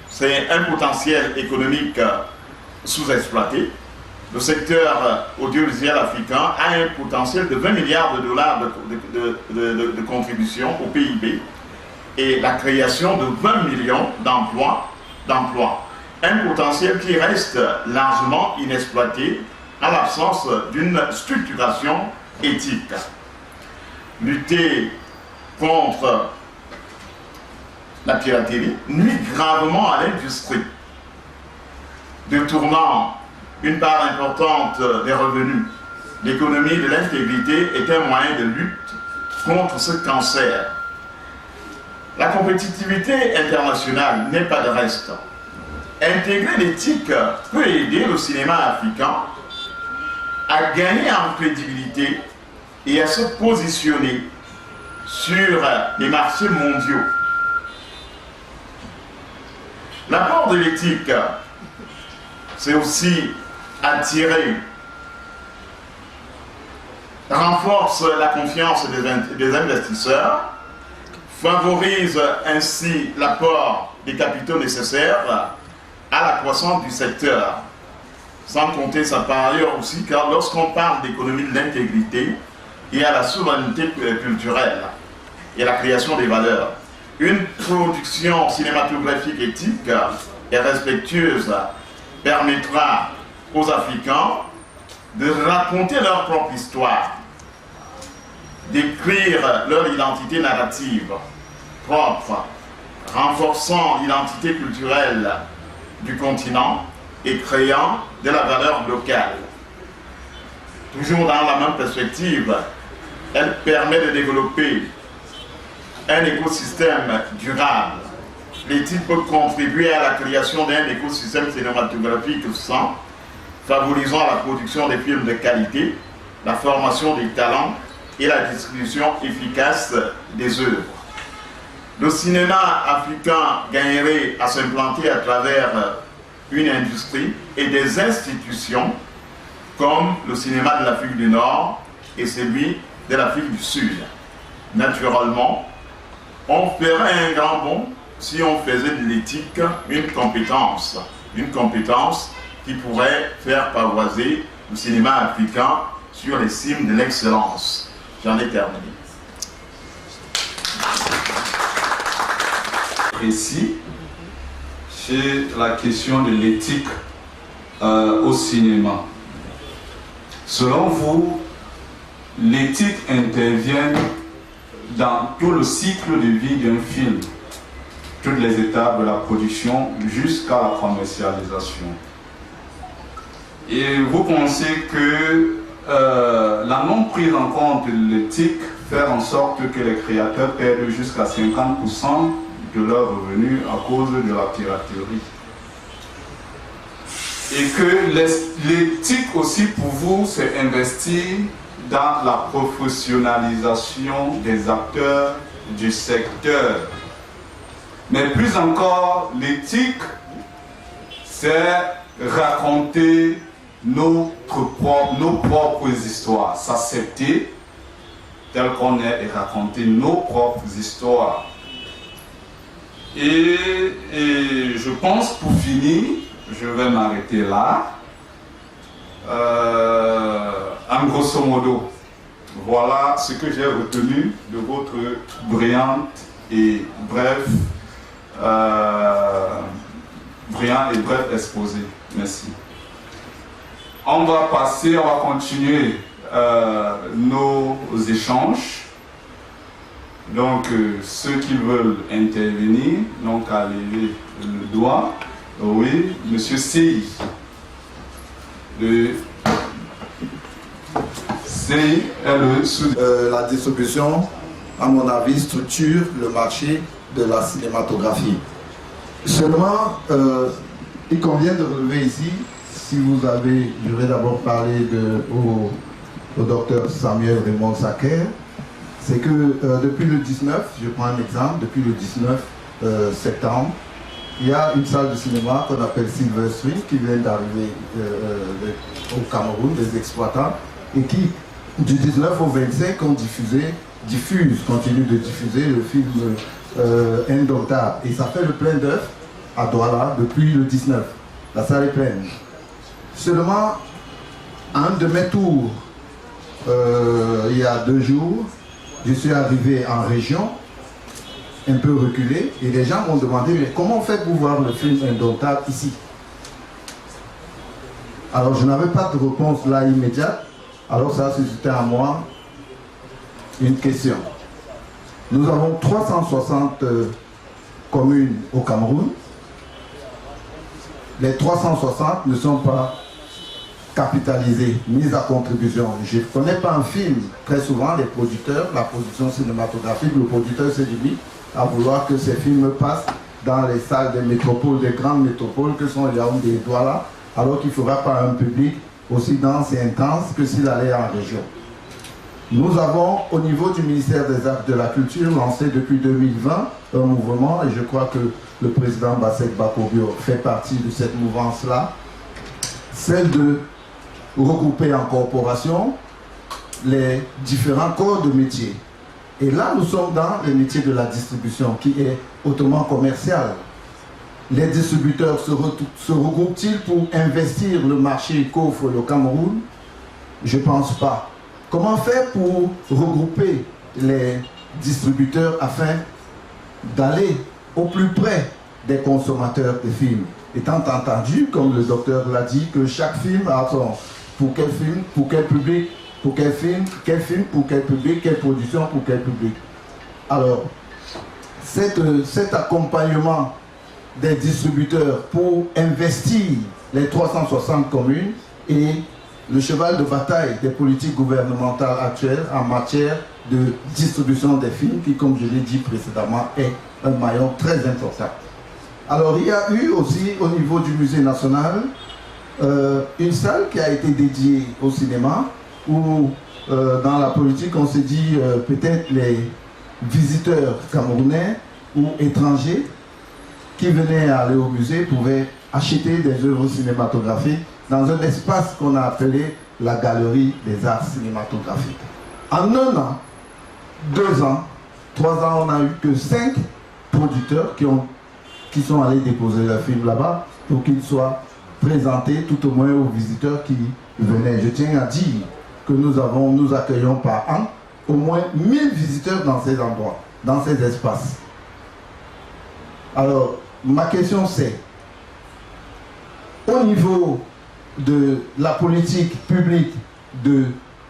c'est un potentiel économique sous-exploité. Le secteur audiovisuel africain a un potentiel de 20 milliards de dollars de contribution au PIB et la création de 20 millions d'emplois. Un potentiel qui reste largement inexploité à l'absence d'une structuration éthique. Lutter contre la piraterie nuit gravement à l'industrie, détournant une part importante des revenus. L'économie de l'intégrité est un moyen de lutte contre ce cancer. La compétitivité internationale n'est pas de reste. Intégrer l'éthique peut aider le cinéma africain à gagner en crédibilité et à se positionner sur les marchés mondiaux. L'apport de l'éthique, c'est aussi attirer, renforce la confiance des investisseurs, favorise ainsi l'apport des capitaux nécessaires à la croissance du secteur. Sans compter ça par ailleurs aussi, car lorsqu'on parle d'économie de l'intégrité, il y a la souveraineté culturelle et la création des valeurs. Une production cinématographique éthique et respectueuse permettra aux Africains de raconter leur propre histoire, d'écrire leur identité narrative propre, renforçant l'identité culturelle du continent et créant de la valeur locale. Toujours dans la même perspective, elle permet de développer un écosystème durable. L'éthique peut contribuer à la création d'un écosystème cinématographique sain, favorisant la production des films de qualité, la formation des talents et la distribution efficace des œuvres. Le cinéma africain gagnerait à s'implanter à travers une industrie et des institutions comme le cinéma de l'Afrique du Nord et celui de l'Afrique du Sud. Naturellement, on ferait un grand bond si on faisait de l'éthique une compétence qui pourrait faire pavoiser le cinéma africain sur les cimes de l'excellence. J'en ai terminé.
Précis sur la question de l'éthique au cinéma. Selon vous, l'éthique intervient dans tout le cycle de vie d'un film, toutes les étapes de la production jusqu'à la commercialisation. Et vous pensez que la non prise en compte de l'éthique fait en sorte que les créateurs perdent jusqu'à 50% de leurs revenus à cause de la piraterie. Et que l'éthique aussi pour vous, c'est investir dans la professionnalisation des acteurs du secteur. Mais plus encore, l'éthique, c'est raconter nos propres histoires, s'accepter tel qu'on est et raconter nos propres histoires. Et je pense, pour finir, je vais m'arrêter là. En grosso modo, voilà ce que j'ai retenu de votre brillante et bref exposé. Merci. On va continuer nos échanges. Donc, ceux qui veulent intervenir, donc à lever le doigt. Oui, Monsieur CI.
La distribution, à mon avis, structure le marché de la cinématographie. Seulement, il convient de relever ici, si vous avez, je vais d'abord parler au docteur Samuel Raymond Sacker, c'est que depuis le 19, je prends un exemple, depuis le 19 septembre, il y a une salle de cinéma qu'on appelle Silver Stream qui vient d'arriver au Cameroun, des exploitants, et qui, du 19 au 25, continue de diffuser le film Indomptable. Et ça fait le plein d'œuvre à Douala depuis le 19. La salle est pleine. Seulement, à un de mes tours, il y a 2 jours, je suis arrivé en région, un peu reculé, et les gens m'ont demandé, mais comment faites-vous voir le film Indomptable ici? Alors je n'avais pas de réponse là immédiate, alors ça a suscité à moi une question. Nous avons 360 communes au Cameroun. Les 360 ne sont pas capitalisées, mises à contribution. Je ne connais pas un film. Très souvent, les producteurs, la production cinématographique, le producteur se limite à vouloir que ces films passent dans les salles des métropoles, des grandes métropoles que sont Yaoundé et Douala, alors qu'il ne fera pas un public aussi dense et intense que s'il allait en région. Nous avons, au niveau du ministère des Arts et de la Culture, lancé depuis 2020 un mouvement, et je crois que le président Bassek Bakobio fait partie de cette mouvance-là, celle de regrouper en corporation les différents corps de métier. Et là, nous sommes dans le métier de la distribution, qui est hautement commercial. Les distributeurs se regroupent-ils pour investir le marché qu'offre le Cameroun? Je ne pense pas. Comment faire pour regrouper les distributeurs afin d'aller au plus près des consommateurs de films? Étant entendu, comme le docteur l'a dit, que chaque film a son... Pour quel film, pour quel public, pour quel film, pour quel public, quelle production, pour quel public. Alors, cet accompagnement des distributeurs pour investir les 360 communes et le cheval de bataille des politiques gouvernementales actuelles en matière de distribution des films qui, comme je l'ai dit précédemment, est un maillon très important. Alors, il y a eu aussi au niveau du Musée national une salle qui a été dédiée au cinéma où dans la politique on s'est dit peut-être les visiteurs camerounais ou étrangers qui venaient aller au musée pouvaient acheter des œuvres cinématographiques dans un espace qu'on a appelé la Galerie des Arts Cinématographiques. En 1 an, 2 ans, 3 ans, on n'a eu que 5 producteurs qui sont allés déposer leurs films là-bas pour qu'ils soient présentés tout au moins aux visiteurs qui venaient. Je tiens à dire que nous accueillons par an au moins 1000 visiteurs dans ces endroits, dans ces espaces. Alors, ma question c'est, au niveau de la politique publique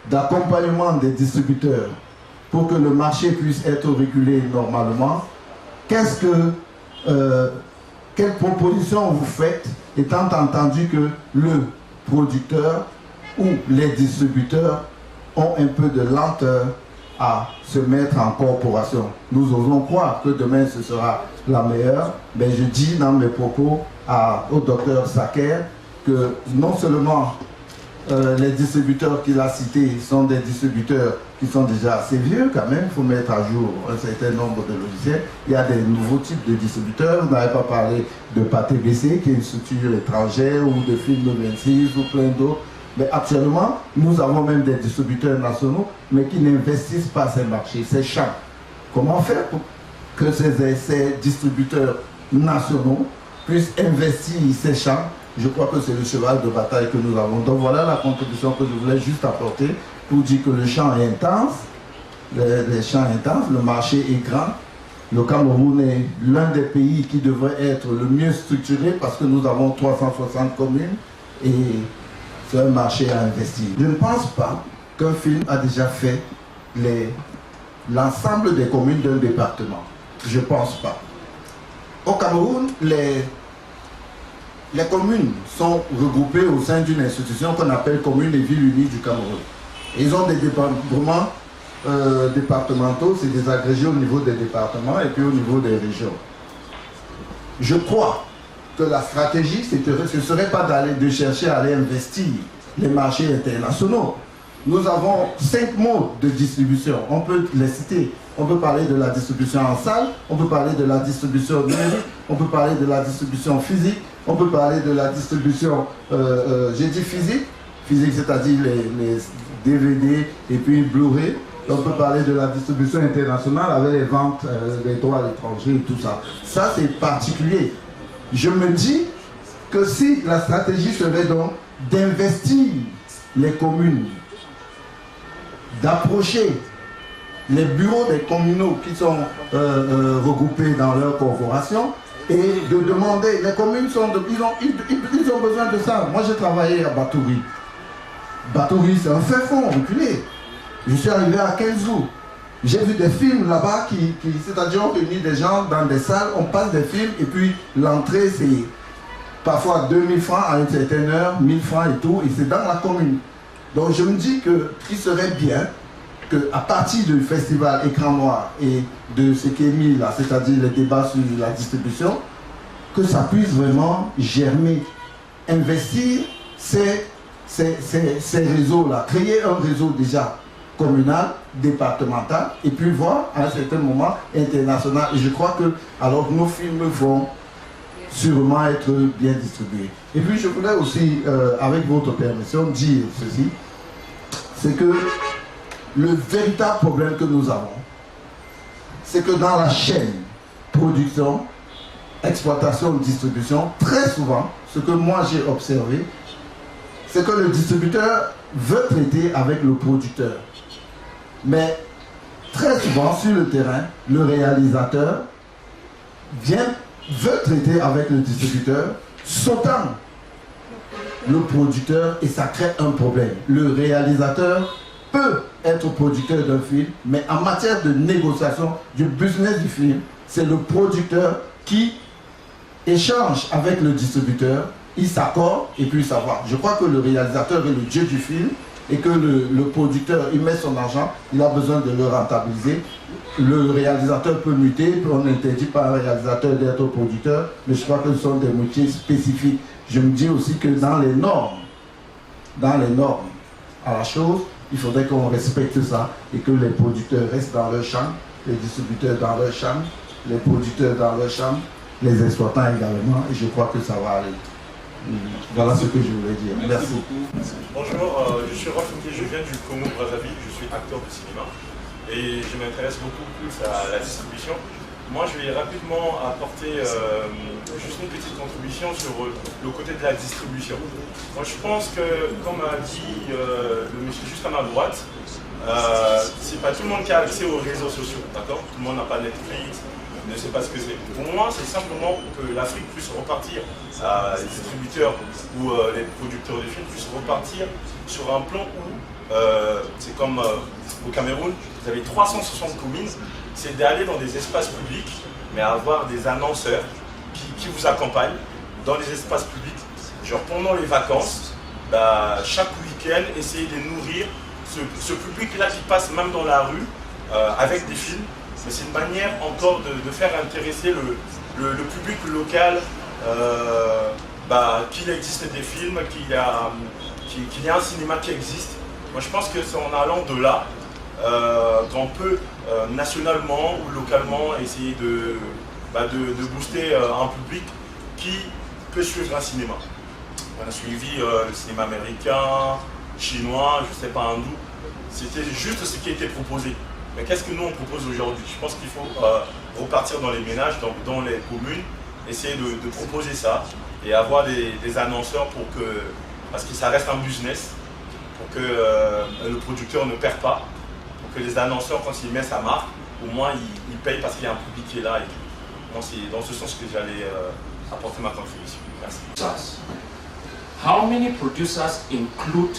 d'accompagnement des distributeurs pour que le marché puisse être régulé normalement, quelle proposition vous faites, étant entendu que le producteur ou les distributeurs ont un peu de lenteur à se mettre en corporation? Nous osons croire que demain ce sera la meilleure, mais je dis dans mes propos au docteur Saker que non seulement les distributeurs qu'il a cités sont des distributeurs qui sont déjà assez vieux quand même, il faut mettre à jour un certain nombre de logiciels. Il y a des nouveaux types de distributeurs, vous n'avez pas parlé de PATBC qui est une structure étrangère ou de Film 26 ou plein d'autres. Mais actuellement, nous avons même des distributeurs nationaux mais qui n'investissent pas ces marchés, ces champs. Comment faire pour que ces distributeurs nationaux puissent investir ces champs? Je crois que c'est le cheval de bataille que nous avons. Donc voilà la contribution que je voulais juste apporter pour dire que le champ est intense, les champs intenses, le marché est grand. Le Cameroun est l'un des pays qui devrait être le mieux structuré parce que nous avons 360 communes et c'est un marché à investir. Je ne pense pas qu'un film a déjà fait l'ensemble des communes d'un département. Je ne pense pas. Au Cameroun, les communes sont regroupées au sein d'une institution qu'on appelle Communes et Villes Unies du Cameroun. Ils ont des départements départementaux, c'est des agrégés au niveau des départements et puis au niveau des régions. Je crois que la stratégie, ce ne serait pas de chercher à aller investir les marchés internationaux. Nous avons 5 modes de distribution, on peut les citer. On peut parler de la distribution en salle, on peut parler de la distribution numérique, on peut parler de la distribution physique, on peut parler de la distribution, j'ai dit physique c'est-à-dire les DVD et puis Blu-ray. On peut parler de la distribution internationale avec les ventes des droits à l'étranger et tout ça. Ça c'est particulier. Je me dis que si la stratégie serait donc d'investir les communes, d'approcher les bureaux des communaux qui sont regroupés dans leur corporation et de demander, les communes ils ont besoin de ça. Moi j'ai travaillé à Batouri. Batouri c'est un fait fond reculé. Je suis arrivé à Kenzou. J'ai vu des films là-bas c'est-à-dire on réunit des gens dans des salles, on passe des films et puis l'entrée c'est parfois 2000 francs à une certaine heure, 1000 francs et tout, et c'est dans la commune. Donc je me dis qu'il serait bien qu'à partir du festival Écran Noir et de ce qui est mis là, c'est-à-dire les débats sur la distribution, que ça puisse vraiment germer, investir ces réseaux-là, créer un réseau déjà communal, départemental, et puis voir à un certain moment international. Et je crois que alors nos films vont sûrement être bien distribués. Et puis je voulais aussi, avec votre permission, dire ceci, c'est que le véritable problème que nous avons, c'est que dans la chaîne production, exploitation, distribution, très souvent, ce que moi j'ai observé, c'est que le distributeur veut traiter avec le producteur. Mais très souvent sur le terrain, le réalisateur veut traiter avec le distributeur, sautant le producteur, et ça crée un problème. Le réalisateur peut être producteur d'un film, mais en matière de négociation du business du film, c'est le producteur qui échange avec le distributeur, il s'accorde et puis ça va. Je crois que le réalisateur est le dieu du film et que le producteur, il met son argent, il a besoin de le rentabiliser. Le réalisateur peut muter, on n'interdit pas à un réalisateur d'être producteur, mais je crois que ce sont des métiers spécifiques. Je me dis aussi que dans les normes à la chose, il faudrait qu'on respecte ça et que les producteurs restent dans leur champ, les distributeurs dans leur champ, les producteurs dans leur champ, les exploitants également, et je crois que ça va aller. Voilà ce que je voulais dire. Merci.
Bonjour, je suis Rolf Mouquet, je viens du Congo-Brazzaville, je suis acteur de cinéma et je m'intéresse beaucoup plus à la distribution. Moi, je vais rapidement apporter juste une petite contribution sur le côté de la distribution. Moi, je pense que, comme a dit le monsieur juste à ma droite, c'est pas tout le monde qui a accès aux réseaux sociaux, d'accord? Tout le monde n'a pas Netflix, ne sait pas ce que c'est. Pour moi, c'est simplement que l'Afrique puisse repartir, les distributeurs ou les producteurs de films puissent repartir sur un plan où, c'est comme au Cameroun, vous avez 360 communes, c'est d'aller dans des espaces publics, mais avoir des annonceurs qui vous accompagnent dans les espaces publics. Genre pendant les vacances, chaque week-end, essayer de nourrir ce public-là qui passe même dans la rue avec des films. Mais c'est une manière encore de faire intéresser le public local, qu'il existe des films, qu'il y a un cinéma qui existe. Moi je pense que c'est en allant de là qu'on peut nationalement ou localement essayer de booster un public qui peut suivre un cinéma. On a suivi le cinéma américain, chinois, je ne sais pas hindou. C'était juste ce qui était proposé. Mais qu'est-ce que nous on propose aujourd'hui? Je pense qu'il faut repartir dans les ménages, donc dans les communes, essayer de proposer ça et avoir des annonceurs parce que ça reste un business, pour que le producteur ne perd pas, pour que les annonceurs, quand ils mettent sa marque, au moins ils payent parce qu'il y a un public qui est là. Donc c'est dans ce sens que j'allais apporter ma contribution. Merci.
How many producers include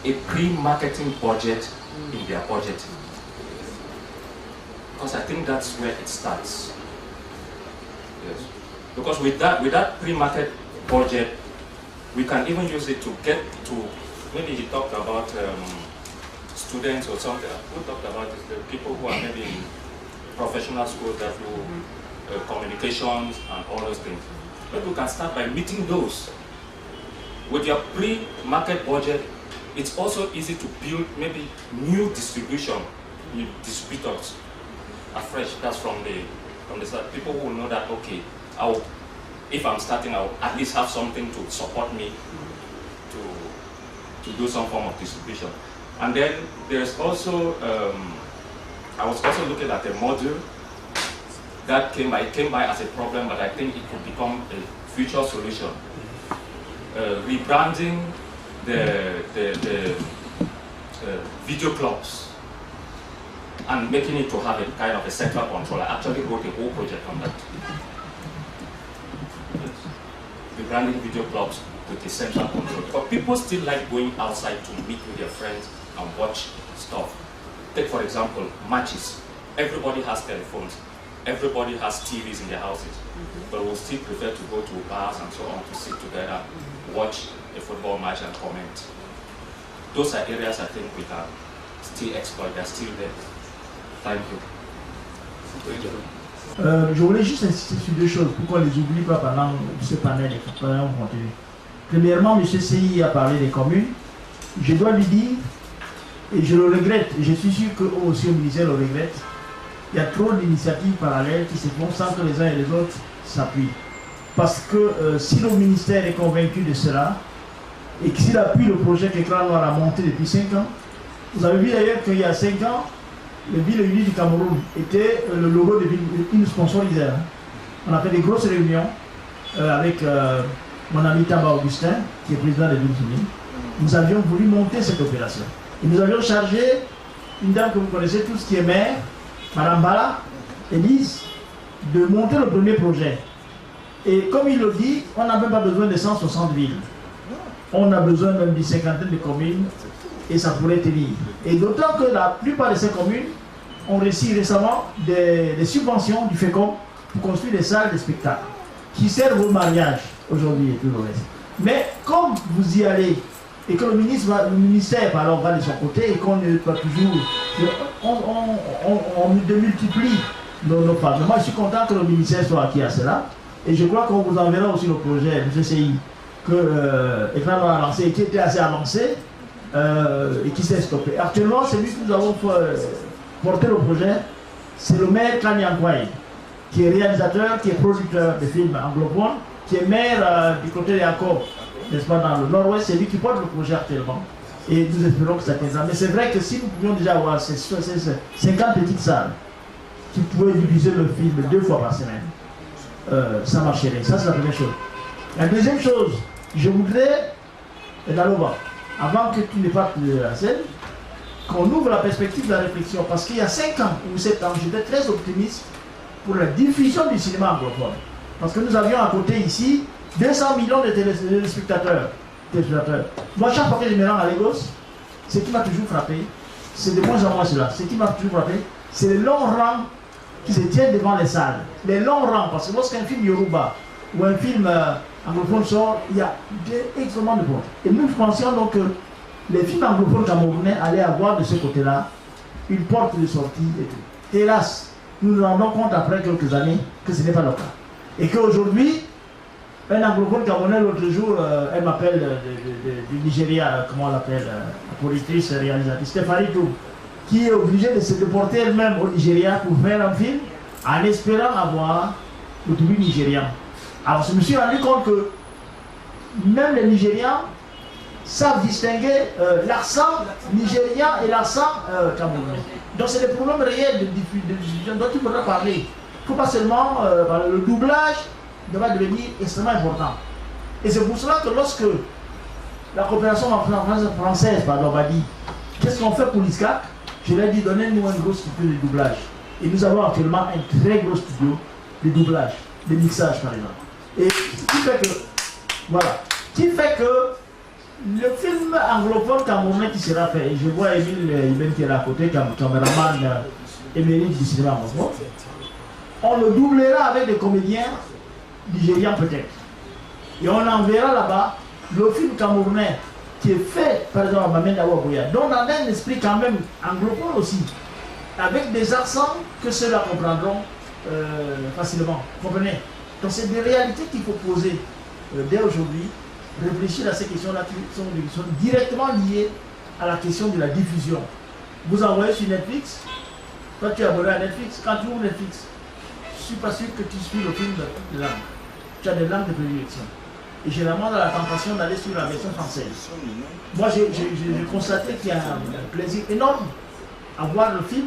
a pre-marketing budget in their budgeting? Because I think that's where it starts. Yes. Because with that pre-market budget, we can even use it to get to, maybe he talked about students or something. Who talked about this? The people who are maybe in professional schools that do communications and all those things. But we can start by meeting those. With your pre-market budget, it's also easy to build maybe new distribution, new distributors afresh. That's from the start. People will know that, okay, if I'm starting, I'll at least have something to support me to do some form of distribution. And then there's also, I was also looking at a module that came by as a problem, but I think it could become a future solution. Rebranding the video clubs and making it to have a kind of a central control. I actually wrote a whole project on that. Rebranding video clubs with a central control. But people still like going outside to meet with their friends and watch stuff. Take for example, matches. Everybody has telephones. Everybody has TVs in their houses. But we'll still prefer to go to bars and so on to sit together, watch a football match and comment. Those are areas I think we can still exploit. They're still there. Thank you.
Je voulais juste insister sur deux choses pour qu'on ne les oublie pas pendant ce panel et pendant le contenu. Premièrement, M. CI a parlé des communes. Je dois lui dire Et je le regrette, et je suis sûr qu'eux aussi au ministère le regrettent. Il y a trop d'initiatives parallèles qui se font sans que les uns et les autres s'appuient. Parce que si le ministère est convaincu de cela, et que s'il appuie le projet qu'Écran Noir a monté depuis 5 ans, vous avez vu d'ailleurs qu'il y a 5 ans, le Ville Unie du Cameroun était le logo de Ville sponsorisée. Hein. On a fait des grosses réunions avec mon ami Tamba Augustin, qui est président des Villes Unies. Nous avions voulu monter cette opération. Et nous avions chargé une dame que vous connaissez tous, qui est maire, Madame Bala, Élise, de monter le premier projet. Et comme il le dit, on n'a même pas besoin de 160 villes. On a besoin même d'une cinquantaine de communes et ça pourrait tenir. Et d'autant que la plupart de ces communes ont reçu récemment des subventions du FECOM pour construire des salles de spectacle qui servent au mariage aujourd'hui et tout le reste. Mais comme vous y allez et que le ministère va de son côté et qu'on n'est pas toujours... On multiplie nos femmes. Moi je suis content que le ministère soit acquis à cela et je crois qu'on vous enverra aussi le projet du CCI que Écran Noir a lancé et qui était assez avancé et qui s'est stoppé. Actuellement, celui que nous avons porté le projet, c'est le maire Kanyan Kwai, qui est réalisateur, qui est producteur de films anglophones, qui est maire du côté des Accords, n'est-ce pas, dans le nord-ouest, c'est lui qui porte le projet actuellement. Et nous espérons que ça tiendra. Mais c'est vrai que si nous pouvions déjà avoir ces 50 petites salles qui pouvaient diffuser le film 2 fois par semaine, ça marcherait. Ça, c'est la première chose. La deuxième chose, je voudrais, Naloba, avant que tu ne partes de la scène, qu'on ouvre la perspective de la réflexion. Parce qu'il y a 5 ans ou 7 ans, j'étais très optimiste pour la diffusion du cinéma anglophone. Parce que nous avions à côté ici 200 millions de téléspectateurs. Moi, chaque fois que je me rends à Lagos, ce qui m'a toujours frappé, c'est de moins en moins cela. Ce qui m'a toujours frappé, c'est les longs rangs qui se tiennent devant les salles. Les longs rangs, parce que lorsqu'un film Yoruba ou un film anglophone sort, il y a extrêmement de portes. Et nous pensions donc que les films anglophones camerounais allaient avoir de ce côté-là une porte de sortie et tout. Hélas, nous nous rendons compte après quelques années que ce n'est pas le cas. Et qu'aujourd'hui, un anglophone camerounais l'autre jour, elle m'appelle du Nigeria, comment on l'appelle, la productrice, réalisatrice, Stéphanie Toub, qui est obligée de se déporter elle-même au Nigeria pour faire un film en espérant avoir le public nigérian. Alors je me suis rendu compte que même les Nigérians savent distinguer l'accent nigérien et l'accent camerounais. Donc c'est des problèmes réels de diffusion dont il faudra parler. Il ne faut pas seulement le doublage va devenir extrêmement important. Et c'est pour cela que lorsque la coopération française m'a dit qu'est-ce qu'on fait pour l'ISCAC, je lui ai dit donnez-nous un gros studio de doublage. Et nous avons actuellement un très gros studio de doublage, de mixage par exemple. Et ce qui fait que, voilà, qui fait que le film anglophone camerounais qui sera fait, et je vois Émile Iben qui est là à côté, caméraman émérite du cinéma anglophone, on le doublera avec des comédiens nigérians peut-être. Et on enverra là-bas le film camerounais qui est fait par exemple à Mamène Awaboya, dont on a un esprit quand même anglophone aussi, avec des accents que ceux-là comprendront facilement. Vous comprenez? Donc c'est des réalités qu'il faut poser dès aujourd'hui, réfléchir à ces questions-là qui sont directement liées à la question de la diffusion. Vous envoyez sur Netflix, toi tu es abonné à Netflix, quand tu ouvres Netflix, je ne suis pas sûr que tu suis le film de langue. Tu as des langues de prédilection. Et généralement, dans la tentation d'aller sur la version française. Moi, j'ai constaté qu'il y a un plaisir énorme à voir le film,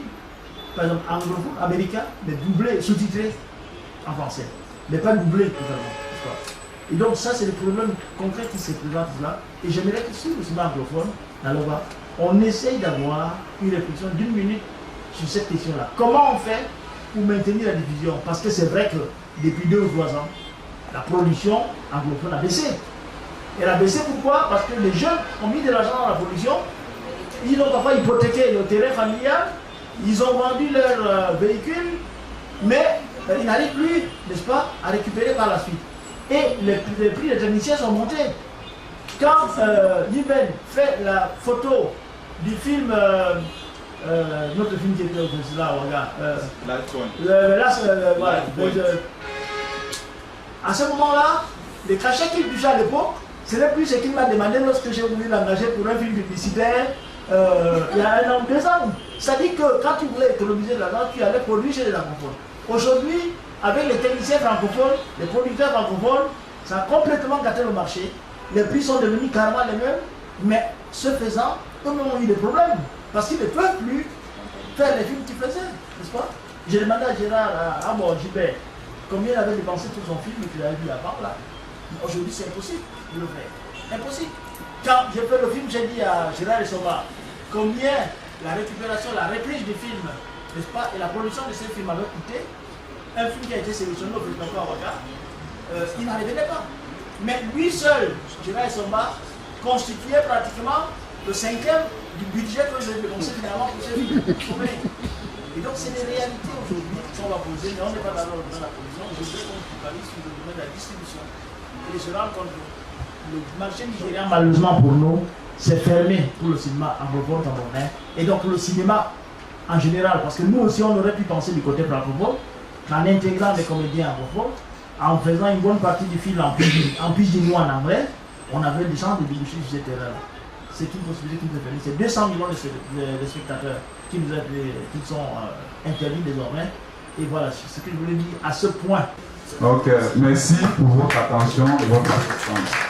par exemple anglophone, américain, mais doublé, sous-titré en français. Mais pas doublé totalement. Et donc, ça, c'est le problème concret qui se présente là. Et j'aimerais que sur le cinéma anglophone, là-bas, on essaye d'avoir une réflexion d'une minute sur cette question-là. Comment on fait pour maintenir la diffusion? Parce que c'est vrai que depuis 2 ou 3 ans, la production anglophone a baissé. Elle a baissé pourquoi? Parce que les jeunes ont mis de l'argent dans la production, ils ont parfois hypothéqué le terrain familial, ils ont vendu leurs véhicules, mais ils n'arrivent plus, n'est-ce pas, à récupérer par la suite. Et les prix des techniciens sont montés. Quand Liben fait la photo du film, notre film qui était là, regarde, à ce moment-là, les cachets qu'il touchait à l'époque, ce n'est plus ce qu'il m'a demandé lorsque j'ai voulu l'engager pour un film publicitaire il y a 1 an, 2 ans. C'est-à-dire que quand tu voulais économiser de l'argent, tu allais produire chez les francophones. Aujourd'hui, avec les techniciens francophones, les producteurs francophones, ça a complètement gâté le marché. Les prix sont devenus carrément les mêmes, mais ce faisant, eux-mêmes ont eu des problèmes. Parce qu'ils ne peuvent plus faire les films qu'ils faisaient, n'est-ce pas? J'ai demandé à Gérard, à mon Gilbert, combien il avait dépensé tout son film qu'il avait vu avant là. Aujourd'hui, c'est impossible de le faire. Impossible. Quand j'ai fait le film, j'ai dit à Gérard Essoma, combien la récupération, la reprise du film, n'est-ce pas, et la production de ce film avait coûté. Un film qui a été sélectionné au Festival Ouaga, il n'en revenait pas. Mais lui seul, Gérard Essoma, constituait pratiquement le 5e du budget que j'ai dépensé finalement pour ce film. Et donc c'est des réalités aujourd'hui qu'on va poser, mais on n'est pas dans la production. Je voudrais qu'on focalise sur le domaine de la distribution. Et se rendre compte que le marché nigérien, malheureusement pour nous, s'est fermé pour le cinéma anglophone camerounais. Et donc le cinéma en général, parce que nous aussi on aurait pu penser du côté francophone, en intégrant des comédiens anglophones, en faisant une bonne partie du film en pidgin ou en anglais, on avait des chances de déboucher sur ces terrains-là. C'est une possibilité qui nous est venue. C'est 200 millions de spectateurs qui sont interdits désormais. Et voilà, c'est ce que je voulais dire à ce point.
Donc, merci pour votre attention et votre assistance.